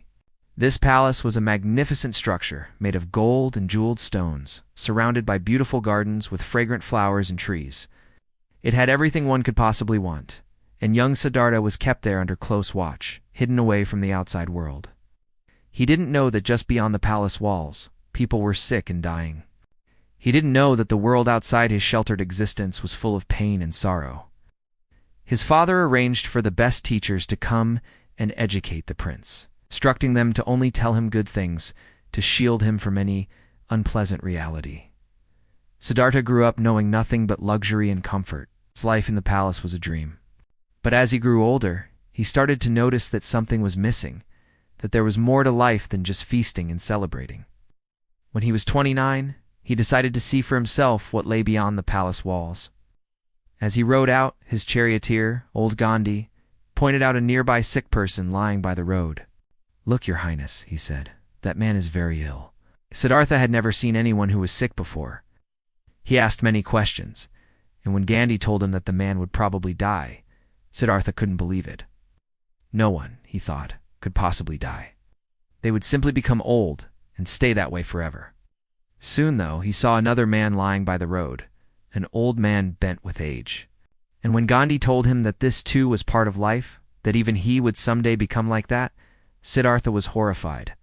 This palace was a magnificent structure made of gold and jeweled stones, surrounded by beautiful gardens with fragrant flowers and trees. It had everything one could possibly want, and young Siddhartha was kept there under close watch, hidden away from the outside world. He didn't know that just beyond the palace walls, people were sick and dying. He didn't know that the world outside his sheltered existence was full of pain and sorrow. His father arranged for the best teachers to come and educate the prince, instructing them to only tell him good things, to shield him from any unpleasant reality. Siddhartha grew up knowing nothing but luxury and comfort. His life in the palace was a dream. But as he grew older, he started to notice that something was missing, that there was more to life than just feasting and celebrating. When he was 29, he decided to see for himself what lay beyond the palace walls. As he rode out, his charioteer, old Gandhi, pointed out a nearby sick person lying by the road. "Look, Your Highness," he said, "that man is very ill." Siddhartha had never seen anyone who was sick before. He asked many questions, and when Gandhi told him that the man would probably die, Siddhartha couldn't believe it. No one, he thought, could possibly die. They would simply become old and stay that way forever. Soon, though, he saw another man lying by the road, an old man bent with age. And when Gandhi told him that this too was part of life, that even he would someday become like that, Siddhartha was horrified.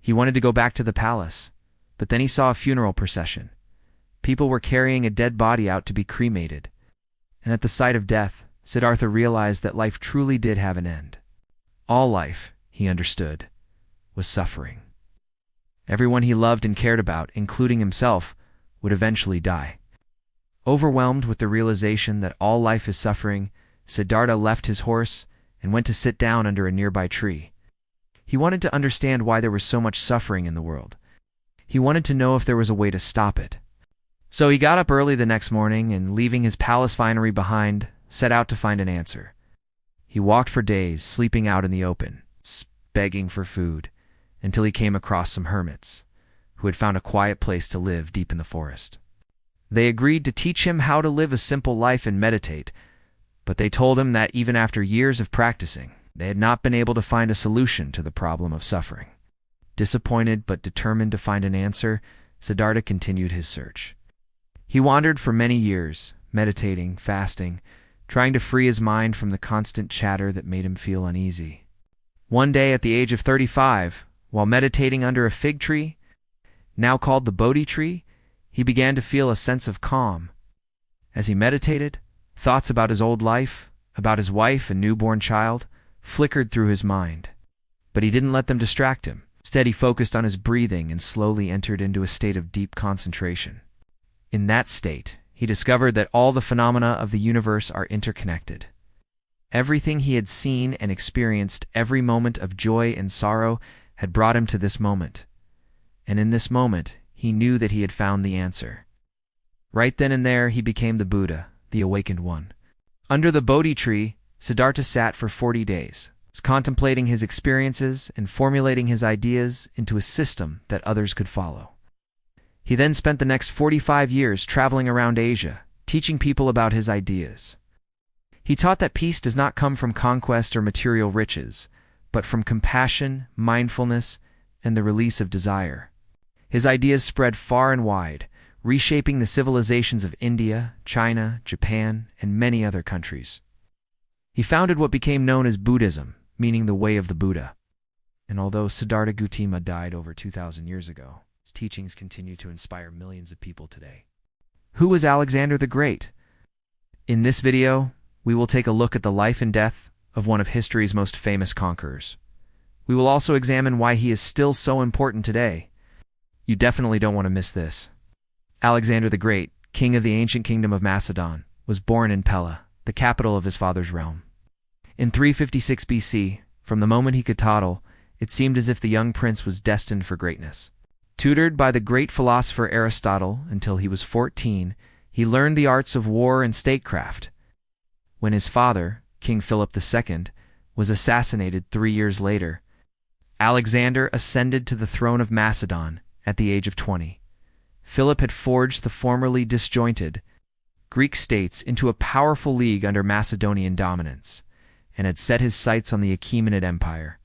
He wanted to go back to the palace, but then he saw a funeral procession. People were carrying a dead body out to be cremated, and at the sight of death, Siddhartha realized that life truly did have an end. All life, he understood, was suffering. Everyone he loved and cared about, including himself, would eventually die. Overwhelmed with the realization that all life is suffering, Siddhartha left his horse and went to sit down under a nearby tree. He wanted to understand why there was so much suffering in the world. He wanted to know if there was a way to stop it. So he got up early the next morning and, leaving his palace finery behind, set out to find an answer. He walked for days, sleeping out in the open, begging for food, until he came across some hermits, who had found a quiet place to live deep in the forest. They agreed to teach him how to live a simple life and meditate, but they told him that even after years of practicing, they had not been able to find a solution to the problem of suffering. Disappointed but determined to find an answer, Siddhartha continued his search. He wandered for many years, meditating, fasting, trying to free his mind from the constant chatter that made him feel uneasy. One day at the age of 35, while meditating under a fig tree, now called the Bodhi tree, he began to feel a sense of calm. As he meditated, thoughts about his old life, about his wife and newborn child, flickered through his mind. But he didn't let them distract him. Instead, he focused on his breathing and slowly entered into a state of deep concentration. In that state, he discovered that all the phenomena of the universe are interconnected. Everything he had seen and experienced, every moment of joy and sorrow, had brought him to this moment. And in this moment, he knew that he had found the answer. Right then and there, he became the Buddha, the awakened one. Under the Bodhi tree, Siddhartha sat for 40 days, contemplating his experiences and formulating his ideas into a system that others could follow. He then spent the next 45 years traveling around Asia, teaching people about his ideas. He taught that peace does not come from conquest or material riches, but from compassion, mindfulness, and the release of desire. His ideas spread far and wide, reshaping the civilizations of India, China, Japan, and many other countries. He founded what became known as Buddhism, meaning the way of the Buddha. And although Siddhartha Gautama died over 2,000 years ago, his teachings continue to inspire millions of people today. Who was Alexander the Great? In this video, we will take a look at the life and death of one of history's most famous conquerors. We will also examine why he is still so important today. You definitely don't want to miss this. Alexander the Great, king of the ancient kingdom of Macedon, was born in Pella, the capital of his father's realm. In 356 BC, from the moment he could toddle, it seemed as if the young prince was destined for greatness. Tutored by the great philosopher Aristotle until he was 14, he learned the arts of war and statecraft. When his father, King Philip II, was assassinated 3 years later, Alexander ascended to the throne of Macedon at the age of 20. Philip had forged the formerly disjointed Greek states into a powerful league under Macedonian dominance, and had set his sights on the Achaemenid Empire,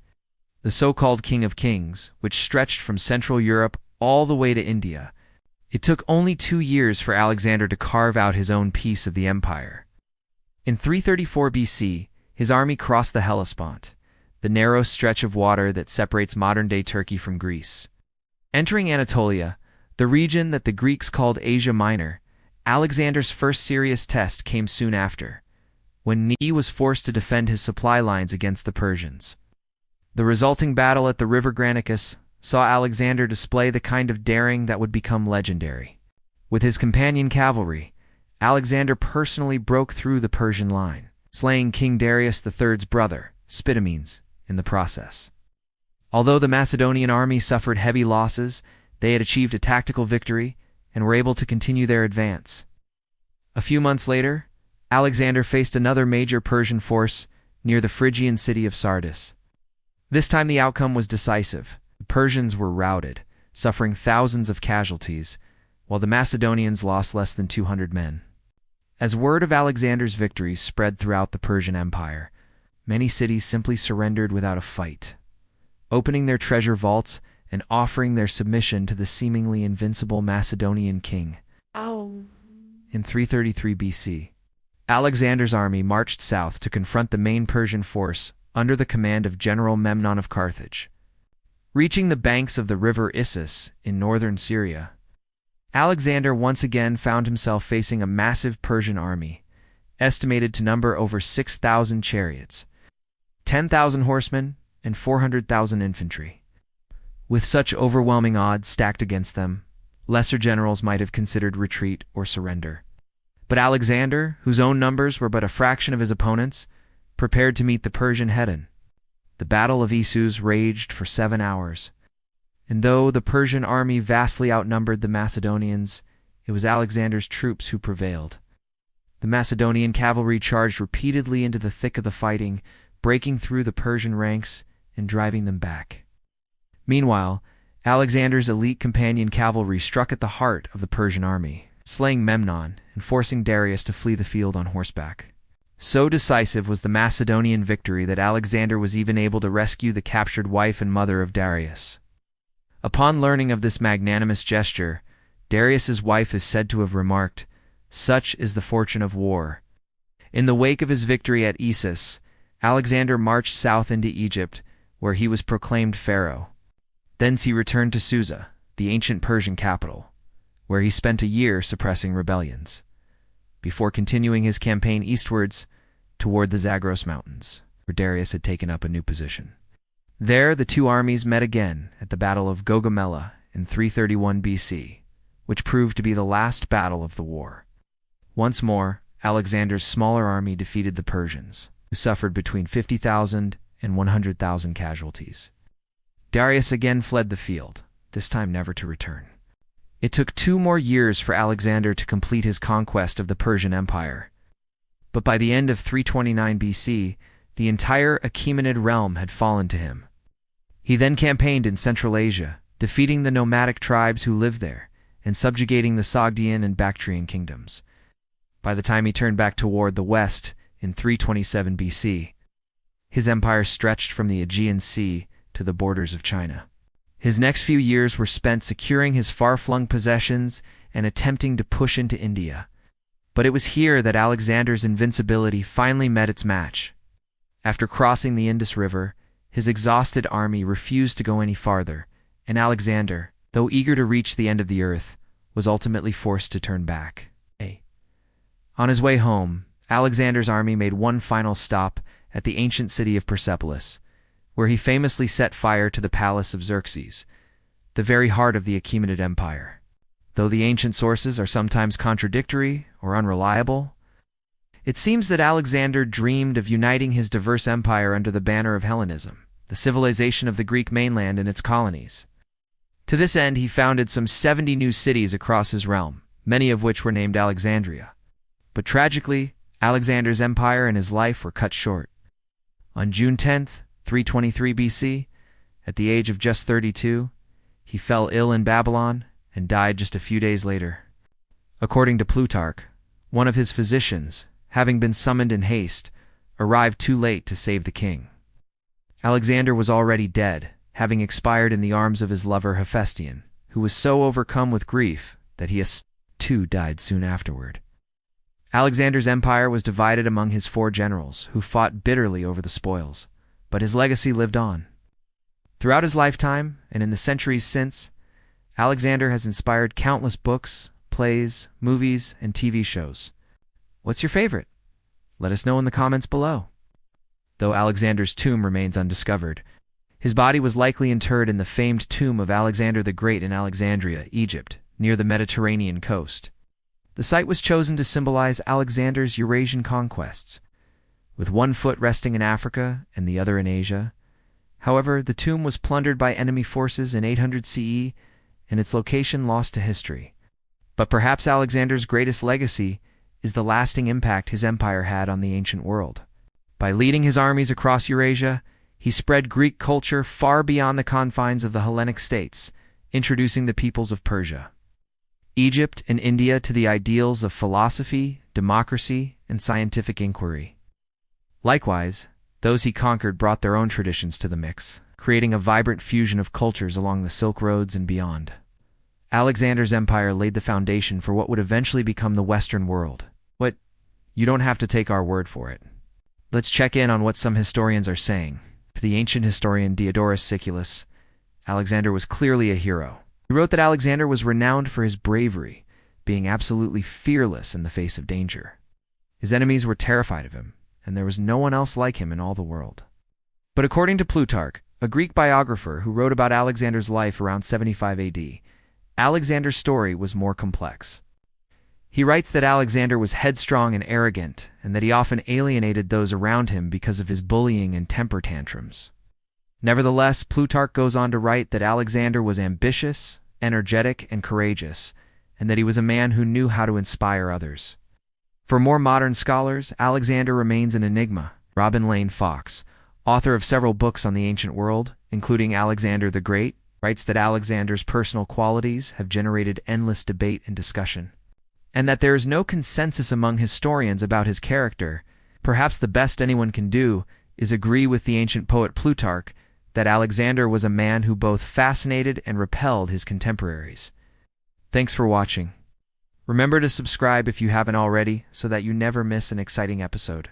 the so-called King of Kings, which stretched from Central Europe all the way to India. It took only 2 years for Alexander to carve out his own piece of the empire. In 334 BC, his army crossed the Hellespont, the narrow stretch of water that separates modern-day Turkey from Greece. Entering Anatolia, the region that the Greeks called Asia Minor, Alexander's first serious test came soon after, when he was forced to defend his supply lines against the Persians. The resulting battle at the river Granicus saw Alexander display the kind of daring that would become legendary. With his companion cavalry, Alexander personally broke through the Persian line, slaying King Darius III's brother, Spitamenes, in the process. Although the Macedonian army suffered heavy losses, they had achieved a tactical victory and were able to continue their advance. A few months later, Alexander faced another major Persian force near the Phrygian city of Sardis. This time the outcome was decisive. The Persians were routed, suffering thousands of casualties, while the Macedonians lost less than 200 men. As word of Alexander's victories spread throughout the Persian Empire, many cities simply surrendered without a fight, opening their treasure vaults and offering their submission to the seemingly invincible Macedonian king. In 333 BC, Alexander's army marched south to confront the main Persian force under the command of General Memnon of Carthage. Reaching the banks of the river Issus in northern Syria, Alexander once again found himself facing a massive Persian army, estimated to number over 6,000 chariots, 10,000 horsemen, and 400,000 infantry. With such overwhelming odds stacked against them, lesser generals might have considered retreat or surrender. But Alexander, whose own numbers were but a fraction of his opponents, prepared to meet the Persian head-on. The Battle of Issus raged for 7 hours, and though the Persian army vastly outnumbered the Macedonians, it was Alexander's troops who prevailed. The Macedonian cavalry charged repeatedly into the thick of the fighting, breaking through the Persian ranks and driving them back. Meanwhile, Alexander's elite companion cavalry struck at the heart of the Persian army, slaying Memnon and forcing Darius to flee the field on horseback. So decisive was the Macedonian victory that Alexander was even able to rescue the captured wife and mother of Darius. Upon learning of this magnanimous gesture, Darius's wife is said to have remarked, "Such is the fortune of war." In the wake of his victory at Issus, Alexander marched south into Egypt, where he was proclaimed pharaoh. Thence he returned to Susa, the ancient Persian capital, where he spent a year suppressing rebellions, before continuing his campaign eastwards toward the Zagros Mountains, where Darius had taken up a new position. There the two armies met again at the Battle of Gaugamela in 331 BC, which proved to be the last battle of the war. Once more, Alexander's smaller army defeated the Persians, who suffered between 50,000 and 100,000 casualties. Darius again fled the field, this time never to return. It took 2 more years for Alexander to complete his conquest of the Persian Empire. But by the end of 329 BC, the entire Achaemenid realm had fallen to him. He then campaigned in Central Asia, defeating the nomadic tribes who lived there, and subjugating the Sogdian and Bactrian kingdoms. By the time he turned back toward the west in 327 BC, his empire stretched from the Aegean Sea to the borders of China. His next few years were spent securing his far-flung possessions and attempting to push into India. But it was here that Alexander's invincibility finally met its match. After crossing the Indus River, his exhausted army refused to go any farther, and Alexander, though eager to reach the end of the earth, was ultimately forced to turn back. On his way home, Alexander's army made one final stop at the ancient city of Persepolis, where he famously set fire to the palace of Xerxes, the very heart of the Achaemenid Empire. Though the ancient sources are sometimes contradictory or unreliable, it seems that Alexander dreamed of uniting his diverse empire under the banner of Hellenism. the civilization of the Greek mainland and its colonies. To this end, he founded some 70 new cities across his realm, many of which were named Alexandria. But tragically, Alexander's empire and his life were cut short. On June 10th, 323 BC, at the age of just 32, he fell ill in Babylon and died just a few days later. According to Plutarch, one of his physicians, having been summoned in haste, arrived too late to save the king. Alexander was already dead, having expired in the arms of his lover Hephaestion, who was so overcome with grief that he too died soon afterward. Alexander's empire was divided among his 4 generals, who fought bitterly over the spoils, but his legacy lived on. Throughout his lifetime, and in the centuries since, Alexander has inspired countless books, plays, movies, and TV shows. What's your favorite? Let us know in the comments below. Though Alexander's tomb remains undiscovered, his body was likely interred in the famed tomb of Alexander the Great in Alexandria, Egypt, near the Mediterranean coast. The site was chosen to symbolize Alexander's Eurasian conquests, with one foot resting in Africa and the other in Asia. However, the tomb was plundered by enemy forces in 800 CE, and its location lost to history. But perhaps Alexander's greatest legacy is the lasting impact his empire had on the ancient world. By leading his armies across Eurasia, he spread Greek culture far beyond the confines of the Hellenic states, introducing the peoples of Persia, Egypt, and India to the ideals of philosophy, democracy, and scientific inquiry. Likewise, those he conquered brought their own traditions to the mix, creating a vibrant fusion of cultures along the Silk Roads and beyond. Alexander's empire laid the foundation for what would eventually become the Western world. But you don't have to take our word for it. Let's check in on what some historians are saying. To the ancient historian Diodorus Siculus, Alexander was clearly a hero. He wrote that Alexander was renowned for his bravery, being absolutely fearless in the face of danger. His enemies were terrified of him, and there was no one else like him in all the world. But according to Plutarch, a Greek biographer who wrote about Alexander's life around 75 AD, Alexander's story was more complex. He writes that Alexander was headstrong and arrogant, and that he often alienated those around him because of his bullying and temper tantrums. Nevertheless, Plutarch goes on to write that Alexander was ambitious, energetic, and courageous, and that he was a man who knew how to inspire others. For more modern scholars, Alexander remains an enigma. Robin Lane Fox, author of several books on the ancient world, including Alexander the Great, writes that Alexander's personal qualities have generated endless debate and discussion, and that there is no consensus among historians about his character. Perhaps the best anyone can do is agree with the ancient poet Plutarch that Alexander was a man who both fascinated and repelled his contemporaries. Thanks for watching. Remember to subscribe if you haven't already so that you never miss an exciting episode.